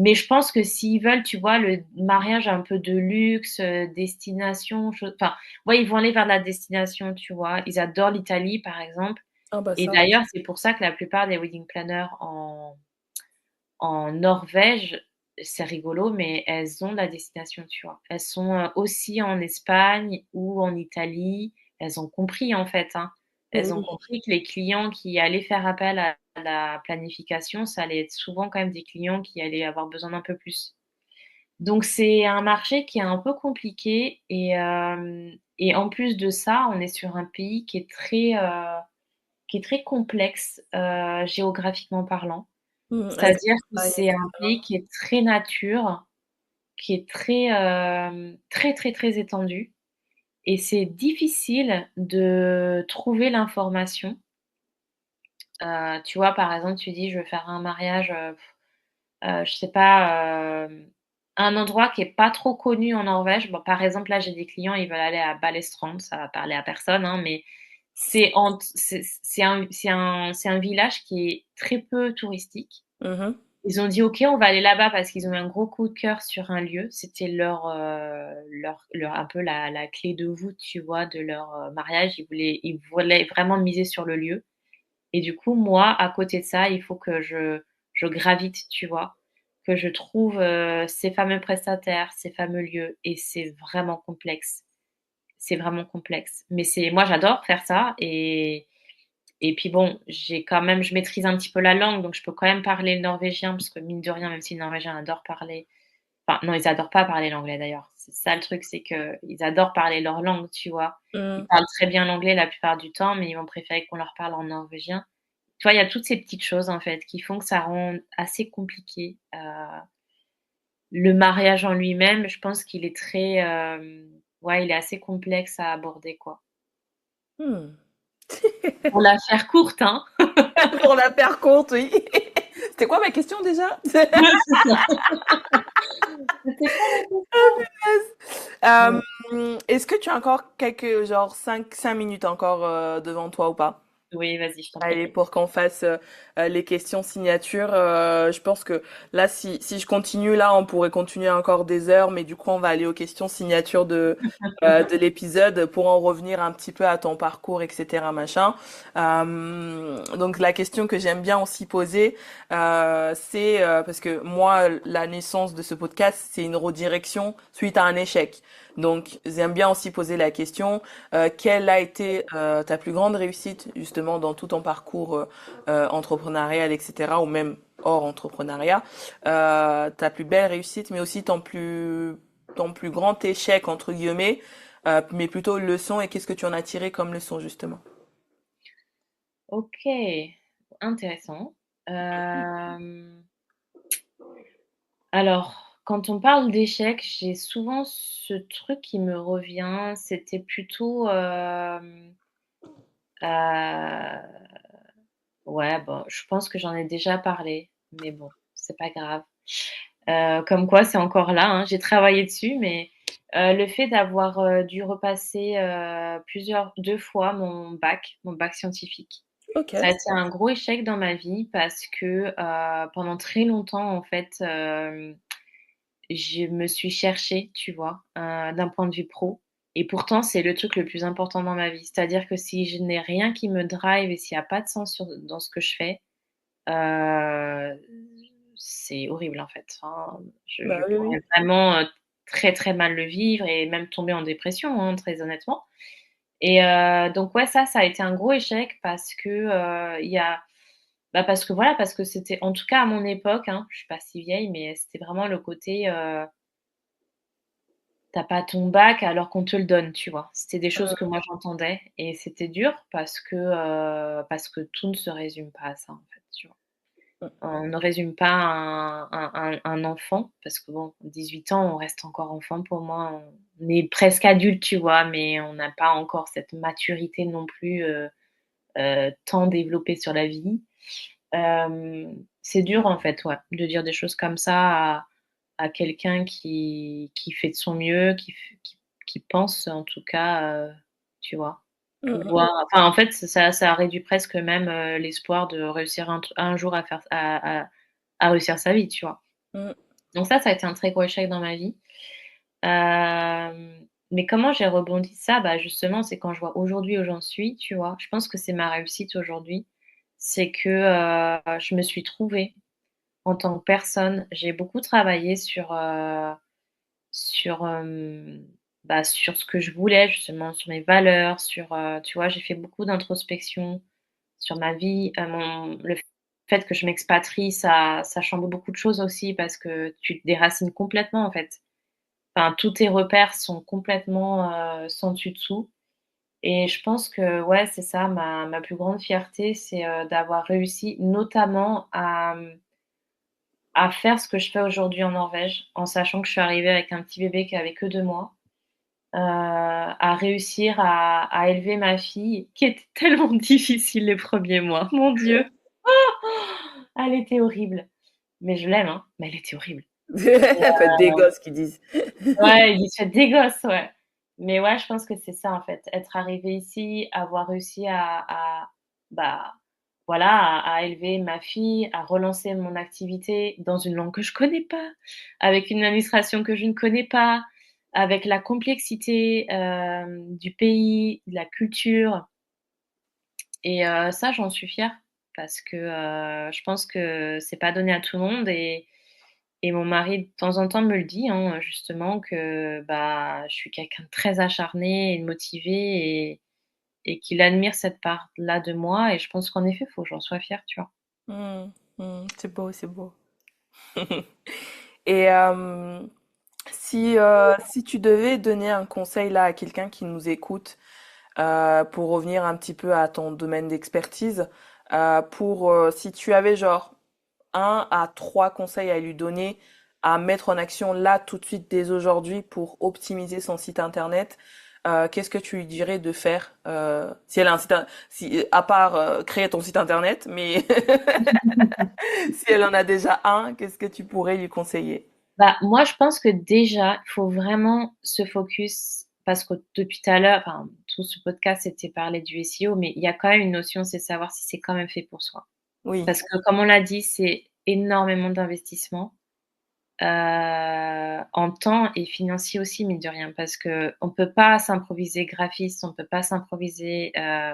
mais je pense que s'ils veulent, tu vois, le mariage un peu de luxe, destination, chose enfin, ouais, ils vont aller vers la destination, tu vois? Ils adorent l'Italie, par exemple Ah bah et ça. d'ailleurs, c'est pour ça que la plupart des wedding planners en Norvège, c'est rigolo, mais elles ont la destination, tu vois? Elles sont, aussi en Espagne ou en Italie. Elles ont compris, en fait, hein. Elles ont Oui. compris que les clients qui allaient faire appel à la planification, ça allait être souvent quand même des clients qui allaient avoir besoin d'un peu plus. Donc c'est un marché qui est un peu compliqué et en plus de ça, on est sur un pays qui est très complexe, géographiquement parlant. Est-ce C'est-à-dire que c'est un pays qui est très nature, qui est très, très, très, très étendu et c'est difficile de trouver l'information. Tu vois, par exemple, tu dis: «Je veux faire un mariage», je sais pas, un endroit qui est pas trop connu en Norvège. Bon, par exemple, là, j'ai des clients, ils veulent aller à Balestrand, ça va parler à personne, hein, mais c'est un village qui est très peu touristique. Mhm. Ils ont dit: «OK, on va aller là-bas» parce qu'ils ont eu un gros coup de cœur sur un lieu. C'était leur un peu la clé de voûte, tu vois, de leur, mariage. Ils voulaient vraiment miser sur le lieu et du coup, moi, à côté de ça, il faut que je gravite, tu vois? Que je trouve, ces fameux prestataires, ces fameux lieux et c'est vraiment complexe. C'est vraiment complexe. Mais c'est moi, j'adore faire ça et puis bon, je maîtrise un petit peu la langue, donc je peux quand même parler le norvégien parce que mine de rien, même si les Norvégiens adorent parler enfin non, ils adorent pas parler l'anglais d'ailleurs. C'est ça le truc, c'est qu'ils adorent parler leur langue, tu vois? Ils Mm. parlent très bien l'anglais la plupart du temps, mais ils vont préférer qu'on leur parle en norvégien. Tu vois, il y a toutes ces petites choses, en fait, qui font que ça rend assez compliqué, le mariage en lui-même, je pense qu'il est très, ouais, il est assez complexe à aborder, quoi. Hmm. Pour la faire courte, hein. Pour la faire courte, oui. C'était quoi ma question déjà? Ouais, c'est ça. C'était quoi la question? Ouais. Est-ce que tu as encore quelques, genre cinq minutes encore devant toi ou pas? Oui, vas-y, je t'en prie. Allez, pour qu'on fasse les questions signatures, je pense que là, si je continue, là, on pourrait continuer encore des heures, mais du coup, on va aller aux questions signatures de l'épisode pour en revenir un petit peu à ton parcours, etc., machin. Donc, la question que j'aime bien aussi poser, c'est parce que moi, la naissance de ce podcast, c'est une redirection suite à un échec. Donc, j'aime bien aussi poser la question. Quelle a été ta plus grande réussite justement dans tout ton parcours entrepreneurial, etc., ou même hors entrepreneuriat, ta plus belle réussite, mais aussi ton plus grand échec entre guillemets, mais plutôt leçon et qu'est-ce que tu en as tiré comme leçon justement? OK, intéressant. Hem, alors, quand on parle d'échec, j'ai souvent ce truc qui me revient, c'était plutôt, heu ouais, bon, je pense que j'en ai déjà parlé, mais bon, c'est pas grave. Comme quoi c'est encore là, hein. J'ai travaillé dessus, mais le fait d'avoir, dû repasser, 2 fois mon bac scientifique. Ok. Ça a été un gros échec dans ma vie parce que, pendant très longtemps, en fait, je me suis cherchée, tu vois? D'un point de vue pro et pourtant c'est le truc le plus important dans ma vie. C'est-à-dire que si je n'ai rien qui me drive et s'il y a pas de sens dans ce que je fais, Heu, c'est horrible, en fait. Enfin, je Bah oui, pourrais oui. vraiment, très, très mal le vivre et même tomber en dépression, hein, très honnêtement et donc ouais, ça a été un gros échec parce que, il y a parce que voilà, parce que c'était en tout cas à mon époque, hein, je suis pas si vieille, mais c'était vraiment le côté, tu pas ton bac alors qu'on te le donne, tu vois? C'était des choses que moi j'entendais et c'était dur parce que tout ne se résume pas à ça, en fait, tu vois? On ne résume pas un enfant parce que bon, 18 ans, on reste encore enfant pour moi. On est presque adulte, tu vois? Mais on n'a pas encore cette maturité non plus, tant développée sur la vie. C'est dur en fait, ouais, de dire des choses comme ça à quelqu'un qui fait de son mieux, qui pense en tout cas, tu vois? Pouvoir enfin en fait, ça réduit presque même, l'espoir de réussir un jour à faire à réussir sa vie, tu vois? Donc ça a été un très gros échec dans ma vie. Mais comment j'ai rebondi de ça? Bah, justement, c'est quand je vois aujourd'hui où j'en suis, tu vois? Je pense que c'est ma réussite aujourd'hui. C'est que, je me suis trouvée en tant que personne. J'ai beaucoup travaillé sur, sur ce que je voulais justement, sur mes valeurs, tu vois, j'ai fait beaucoup d'introspection sur ma vie, le fait que je m'expatrie, ça chamboule beaucoup de choses aussi parce que tu te déracines complètement, en fait. Enfin, tous tes repères sont complètement, sans dessus dessous et je pense que, ouais, c'est ça ma plus grande fierté, c'est, d'avoir réussi notamment à faire ce que je fais aujourd'hui en Norvège, en sachant que je suis arrivée avec un petit bébé qui avait que 2 mois, à réussir à élever ma fille, qui était tellement difficile les premiers mois, mon Dieu! Elle était horrible, mais je l'aime, hein, mais elle était horrible. Faites des gosses qui disent. Ouais, il se fait des gosses, ouais. Mais ouais, je pense que c'est ça, en fait, être arrivée ici, avoir réussi bah, voilà, à élever ma fille, à relancer mon activité dans une langue que je connais pas, avec une administration que je ne connais pas, avec la complexité, du pays, de la culture et ça, j'en suis fière parce que, je pense que c'est pas donné à tout le monde et mon mari, de temps en temps, me le dit, hein, justement que, bah, je suis quelqu'un de très acharné et de motivé et qu'il admire cette part-là de moi et je pense qu'en effet, il faut que j'en sois fière, tu vois? Hmm, c'est beau, c'est beau. Et si tu devais donner un conseil là à quelqu'un qui nous écoute, pour revenir un petit peu à ton domaine d'expertise, si tu avais genre 1 à 3 conseils à lui donner, à mettre en action là tout de suite dès aujourd'hui pour optimiser son site internet, qu'est-ce que tu lui dirais de faire si elle a un si à part créer ton site internet, mais si elle en a déjà un, qu'est-ce que tu pourrais lui conseiller? Bah, moi, je pense que déjà, il faut vraiment se focus parce que depuis tout à l'heure, enfin, tout ce podcast, c'était parler du SEO, mais il y a quand même une notion, c'est savoir si c'est quand même fait pour soi. Oui. Parce que comme on l'a dit, c'est énormément d'investissement, en temps et financier aussi, mine de rien, parce qu'on peut pas s'improviser graphiste, on peut pas s'improviser,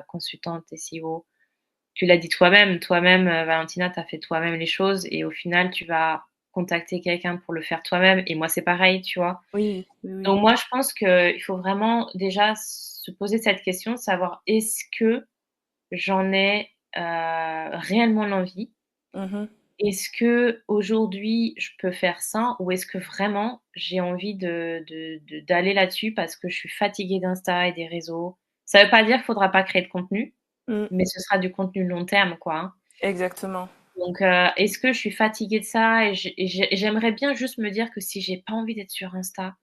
consultante SEO. Tu l'as dit toi-même, Valentina, tu as fait toi-même les choses et au final, tu vas contacter quelqu'un pour le faire toi-même et moi, c'est pareil, tu vois? Oui, oui, oui. Donc moi, je pense qu'il faut vraiment déjà se poser cette question, savoir est-ce que j'en ai, réellement l'envie? Mhm. Est-ce qu'aujourd'hui, je peux faire ça ou est-ce que vraiment j'ai envie d'aller là-dessus parce que je suis fatiguée d'Insta et des réseaux? Ça veut pas dire qu'il faudra pas créer de contenu, Mm, mais ce sera du contenu long terme, quoi, hein. exactement. Donc, est-ce que je suis fatiguée de ça j'aimerais bien juste me dire que si j'ai pas envie d'être sur Insta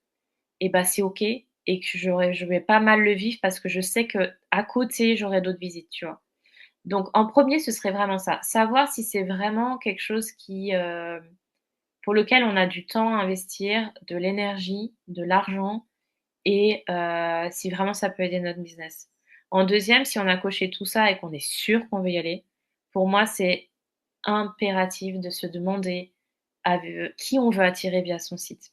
et bah, c'est OK et que je vais pas mal le vivre parce que je sais qu'à côté, j'aurai d'autres visites, tu vois? Donc en premier ce serait vraiment ça. Savoir si c'est vraiment quelque chose pour lequel on a du temps à investir, de l'énergie, de l'argent et si vraiment ça peut aider notre business. En deuxième, si on a coché tout ça et qu'on est sûr qu'on veut y aller, pour moi, c'est impératif de se demander qui on veut attirer via son site.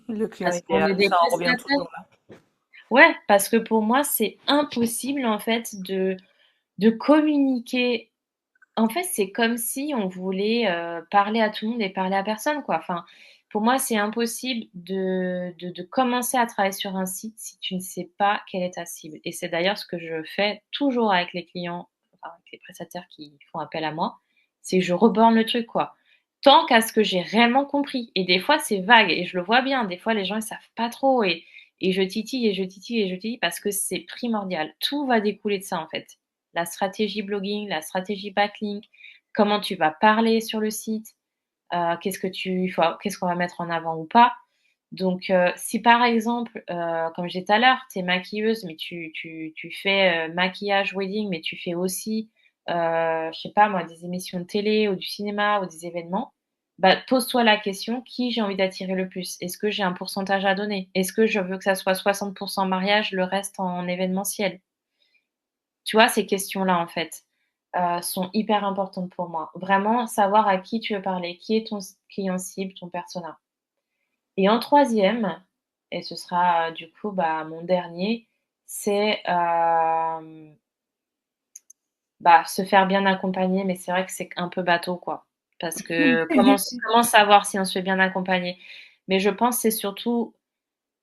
Le client Parce qu'on idéal, est des ça en revient prestataires toujours là. ouais, parce que pour moi, c'est impossible en fait de communiquer. En fait, c'est comme si on voulait, parler à tout le monde et parler à personne, quoi. Enfin, pour moi, c'est impossible de commencer à travailler sur un site si tu ne sais pas quelle est ta cible et c'est d'ailleurs ce que je fais toujours avec les clients, enfin, avec les prestataires qui font appel à moi, c'est que je reborne le truc, quoi. Tant qu'à ce que j'ai réellement compris et des fois, c'est vague et je le vois bien. Des fois, les gens, ils savent pas trop et je titille et je titille et je titille parce que c'est primordial. Tout va découler de ça, en fait. La stratégie blogging, la stratégie backlink, comment tu vas parler sur le site, qu'est-ce qu'on va mettre en avant ou pas. Donc, si par exemple, comme j'ai dit tout à l'heure, tu es maquilleuse, mais tu fais, maquillage wedding, mais tu fais aussi, je sais pas moi, des émissions de télé ou du cinéma ou des événements, bah, pose-toi la question: «Qui j'ai envie d'attirer le plus? Est-ce que j'ai un pourcentage à donner? Est-ce que je veux que ça soit 60 mariage, le reste en événementiel?» Tu vois, ces questions-là, en fait, sont hyper importantes pour moi. Vraiment savoir à qui tu veux parler, qui est ton client cible, ton persona. Et en troisième, et ce sera, du coup, bah, mon dernier, c'est, bah, se faire bien accompagner, mais c'est vrai que c'est un peu bateau, quoi. Parce que comment savoir si on se fait bien accompagner? Mais je pense que c'est surtout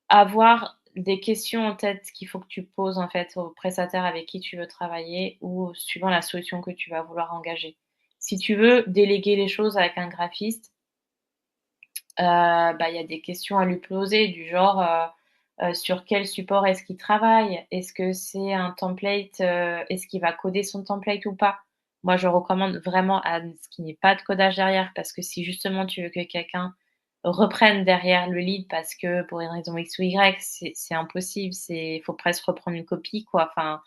avoir des questions en tête qu'il faut que tu poses, en fait, au prestataire avec qui tu veux travailler ou suivant la solution que tu vas vouloir engager. Si tu veux déléguer les choses avec un graphiste, bah, il y a des questions à lui poser du genre, sur quel support est-ce qu'il travaille? Est-ce que c'est un template, est-ce qu'il va coder son template ou pas? Moi, je recommande vraiment à ce qu'il n'y ait pas de codage derrière parce que si justement tu veux que quelqu'un reprenne derrière le lead parce que pour une raison X ou Y, c'est impossible, il faut presque reprendre une copie, quoi. Enfin,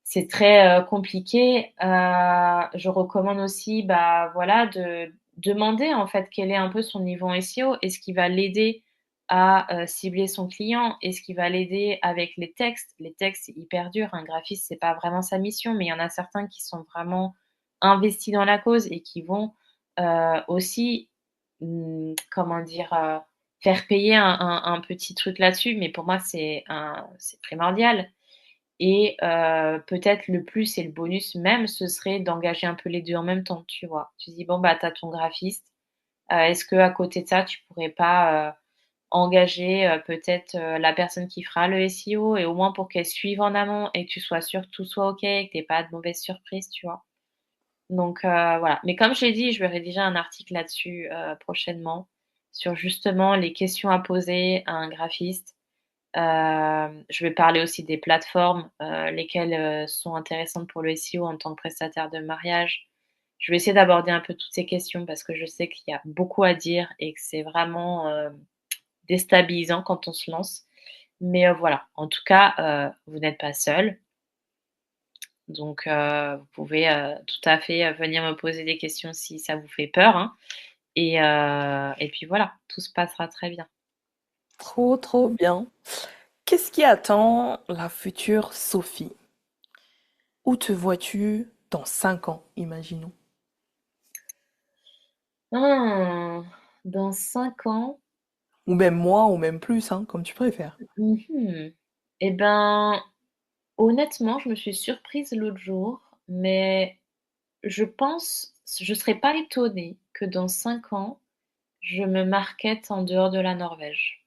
c'est très, compliqué. Je recommande aussi, bah, voilà, de demander, en fait, quel est un peu son niveau en SEO. Est-ce qu'il va l'aider à, cibler son client? Est-ce qu'il va l'aider avec les textes? Les textes, c'est hyper dur. Un graphiste, c'est pas vraiment sa mission, mais il y en a certains qui sont vraiment investis dans la cause et qui vont, aussi, comment dire? Faire payer un petit truc là-dessus, mais pour moi, c'est primordial. Et peut-être le plus et le bonus même, ce serait d'engager un peu les 2 en même temps, tu vois? Tu dis: «Bon, bah, tu as ton graphiste, est-ce qu'à côté de ça, tu pourrais pas, engager, peut-être, la personne qui fera le SEO et au moins pour qu'elle suive en amont et que tu sois sûr que tout soit OK et que tu aies pas de mauvaises surprises», tu vois? Donc voilà. Mais comme je l'ai dit, je vais rédiger un article là-dessus, prochainement, sur justement les questions à poser à un graphiste. Je vais parler aussi des plateformes, lesquelles, sont intéressantes pour le SEO en tant que prestataire de mariage. Je vais essayer d'aborder un peu toutes ces questions parce que je sais qu'il y a beaucoup à dire et que c'est vraiment, déstabilisant quand on se lance. Mais, voilà, en tout cas, vous n'êtes pas seul. Donc, vous pouvez, tout à fait, venir me poser des questions si ça vous fait peur, hein et puis voilà, tout se passera très bien. Trop, trop bien. Qu'est-ce qui attend la future Sophie? Où te vois-tu dans 5 ans, imaginons? Ah! Dans 5 ans. Ou même moins, ou même plus, hein, comme tu préfères. Mmh. Et ben, honnêtement, je me suis surprise l'autre jour, mais je serais pas étonnée que dans 5 ans, je me markete en dehors de la Norvège.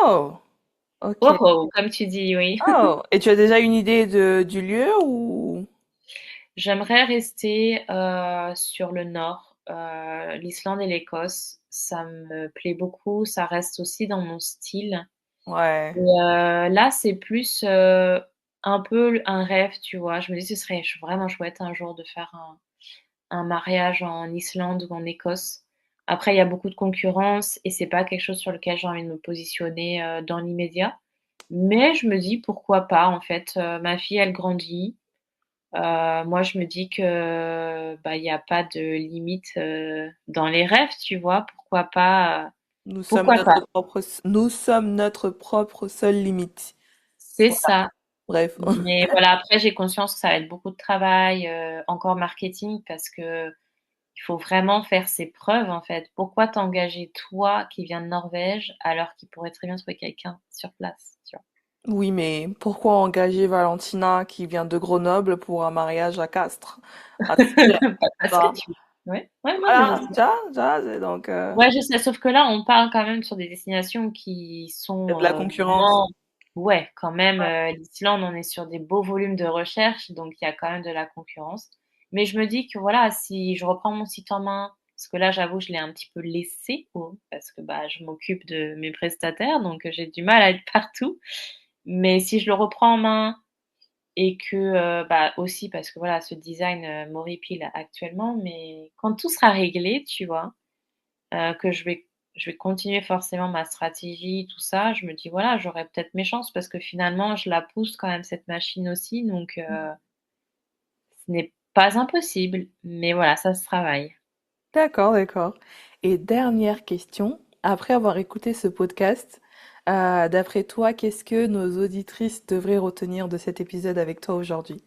Oh, ok. Oh oh, comme tu dis, oui. Oh, et tu as déjà une idée du lieu ou... J'aimerais rester, sur le nord, l'Islande et l'Écosse. Ça me plaît beaucoup, ça reste aussi dans mon style. Et Ouais, là, c'est plus, un peu un rêve, tu vois? Je me dis: «Ce serait vraiment chouette un jour de faire un mariage en Islande ou en Écosse». Après, il y a beaucoup de concurrence et c'est pas quelque chose sur lequel j'ai envie de me positionner, dans l'immédiat. Mais je me dis: «Pourquoi pas?» en fait, ma fille, elle grandit. Moi, je me dis que, bah, il y a pas de limite, dans les rêves, tu vois? Pourquoi pas? nous sommes notre propre seule limite. C'est ça. Bref. Mais voilà, après, j'ai conscience que ça va être beaucoup de travail, encore marketing parce que il faut vraiment faire ses preuves, en fait. Pourquoi t'engager toi qui viens de Norvège alors qu'il pourrait très bien trouver quelqu'un sur place, tu vois? Oui, mais pourquoi engager Valentina qui vient de Grenoble pour un mariage à Castres? À Saint-Pierre, Bah, parce que ça. tu ouais, ouais, non, mais je Voilà, sais. c'est donc Ouais, je sais, sauf que là, on parle quand même sur des destinations qui il y a sont, de la concurrence. vraiment ouais, quand même, l'Islande, on est sur des beaux volumes de recherche, donc il y a quand même de la concurrence. Mais je me dis que voilà, si je reprends mon site en main, parce que là, j'avoue, je l'ai un petit peu laissé parce que, bah, je m'occupe de mes prestataires, donc j'ai du mal à être partout. Mais si je le reprends en main et que, bah, aussi parce que voilà, ce design, m'horripile actuellement, mais quand tout sera réglé, tu vois? Que je vais continuer forcément ma stratégie, tout ça, je me dis: «Voilà, j'aurai peut-être mes chances» parce que finalement je la pousse quand même cette machine aussi donc ce n'est pas impossible, mais voilà, ça se travaille. D'accord, d'accord. Et dernière question, après avoir écouté ce podcast, d'après toi, qu'est-ce que nos auditrices devraient retenir de cet épisode avec toi aujourd'hui?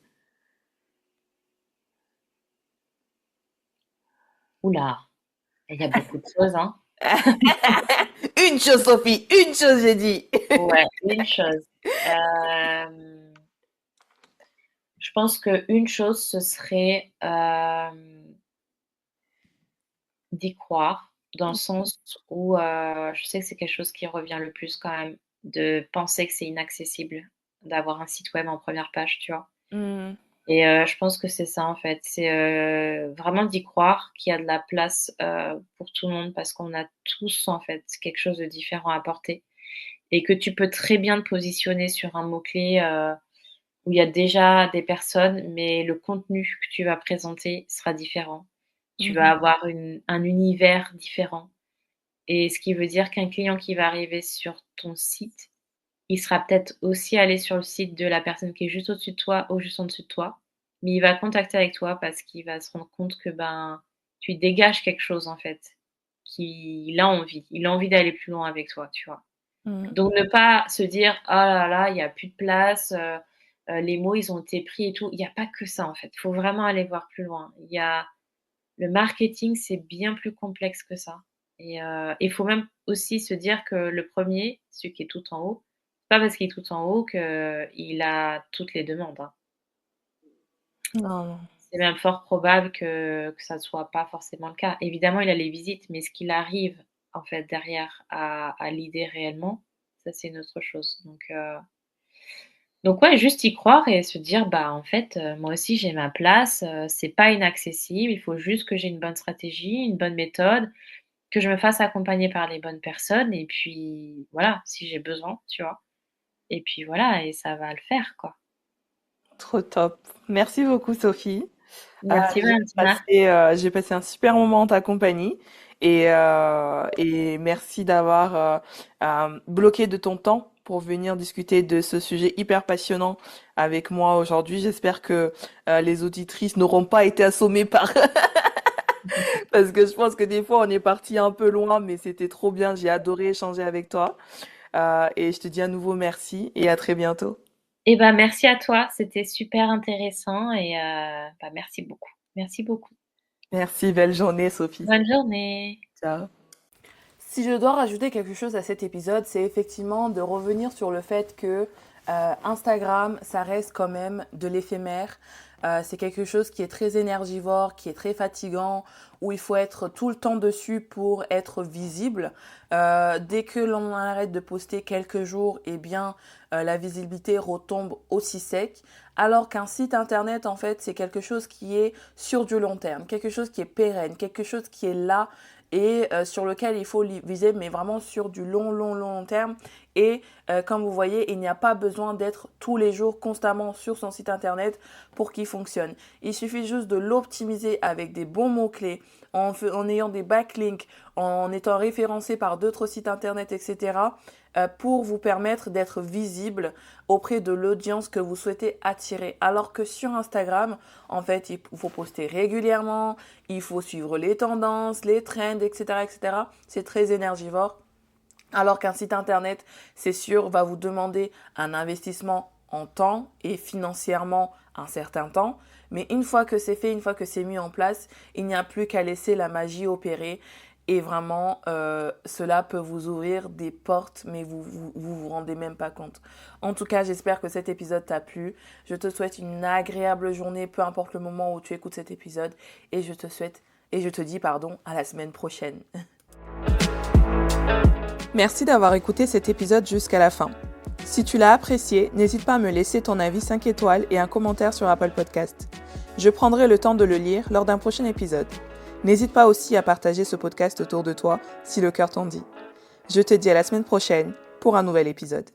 Ouh là, il y a beaucoup de choses, hein. Une chose, Sophie, une chose, j'ai dit. Ouais, une chose, hem, je pense qu'une chose ce serait, d'y croire, dans le sens où, je sais que c'est quelque chose qui revient le plus quand même, de penser que c'est inaccessible d'avoir un site web en première page, tu vois? Mmh. Et je pense que c'est ça, en fait. C'est, vraiment d'y croire qu'il y a de la place, pour tout le monde parce qu'on a tous, en fait, quelque chose de différent à apporter et que tu peux très bien te positionner sur un mot-clé, où il y a déjà des personnes, mais le contenu que tu vas présenter sera différent. Tu vas Mmh. avoir un univers différent et ce qui veut dire qu'un client qui va arriver sur ton site, il sera peut-être aussi allé sur le site de la personne qui est juste au-dessus de toi ou juste en dessous de toi, mais il va contacter avec toi parce qu'il va se rendre compte que, ben, tu dégages quelque chose, en fait, qu'il a envie. Il a envie d'aller plus loin avec toi, tu vois? Mmh. Donc ne pas se dire: «Ah là là, il y a plus de place, les mots, ils ont été pris et tout». Il y a pas que ça, en fait. Il faut vraiment aller voir plus loin. Il y a le marketing, c'est bien plus complexe que ça et il faut même aussi se dire que le premier, celui qui est tout en haut, c'est pas parce qu'il est tout en haut qu'il a toutes les demandes, hein. Non, non. C'est même fort probable que ça ne soit pas forcément le cas. Évidemment, il a les visites, mais ce qu'il arrive, en fait, derrière à l'idée réellement, ça, c'est une autre chose. Donc ouais, juste y croire et se dire: «Bah, en fait, moi aussi j'ai ma place, c'est pas inaccessible, il faut juste que j'ai une bonne stratégie, une bonne méthode, que je me fasse accompagner par les bonnes personnes et puis voilà, si j'ai besoin», tu vois? Et puis voilà et ça va le faire, quoi. Trop top. Merci beaucoup, Sophie. Merci Valentina. J'ai passé un super moment en ta compagnie et merci d'avoir bloqué de ton temps pour venir discuter de ce sujet hyper passionnant avec moi aujourd'hui. J'espère que les auditrices n'auront pas été assommées par parce que je pense que des fois on est parti un peu loin, mais c'était trop bien. J'ai adoré échanger avec toi et je te dis à nouveau merci et à très bientôt. Et bah, merci à toi, c'était super intéressant et bah, merci beaucoup. Merci beaucoup. Merci, belle journée, Sophie. Bonne journée. Ciao. Si je dois rajouter quelque chose à cet épisode, c'est effectivement de revenir sur le fait que Instagram, ça reste quand même de l'éphémère. C'est quelque chose qui est très énergivore, qui est très fatigant, où il faut être tout le temps dessus pour être visible. Dès que l'on arrête de poster quelques jours, eh bien, la visibilité retombe aussi sec. Alors qu'un site internet, en fait, c'est quelque chose qui est sur du long terme, quelque chose qui est pérenne, quelque chose qui est là et sur lequel il faut viser, mais vraiment sur du long terme. Et comme vous voyez, il n'y a pas besoin d'être tous les jours constamment sur son site internet pour qu'il fonctionne. Il suffit juste de l'optimiser avec des bons mots-clés, en ayant des backlinks, en étant référencé par d'autres sites internet, etc. Pour vous permettre d'être visible auprès de l'audience que vous souhaitez attirer. Alors que sur Instagram, en fait, il faut poster régulièrement, il faut suivre les tendances, les trends, etc., etc. C'est très énergivore. Alors qu'un site internet, c'est sûr, va vous demander un investissement en temps et financièrement un certain temps. Mais une fois que c'est fait, une fois que c'est mis en place, il n'y a plus qu'à laisser la magie opérer. Et vraiment, cela peut vous ouvrir des portes, mais vous rendez même pas compte. En tout cas, j'espère que cet épisode t'a plu. Je te souhaite une agréable journée, peu importe le moment où tu écoutes cet épisode. Et je te dis, pardon, à la semaine prochaine. Merci d'avoir écouté cet épisode jusqu'à la fin. Si tu l'as apprécié, n'hésite pas à me laisser ton avis 5 étoiles et un commentaire sur Apple Podcast. Je prendrai le temps de le lire lors d'un prochain épisode. N'hésite pas aussi à partager ce podcast autour de toi si le cœur t'en dit. Je te dis à la semaine prochaine pour un nouvel épisode.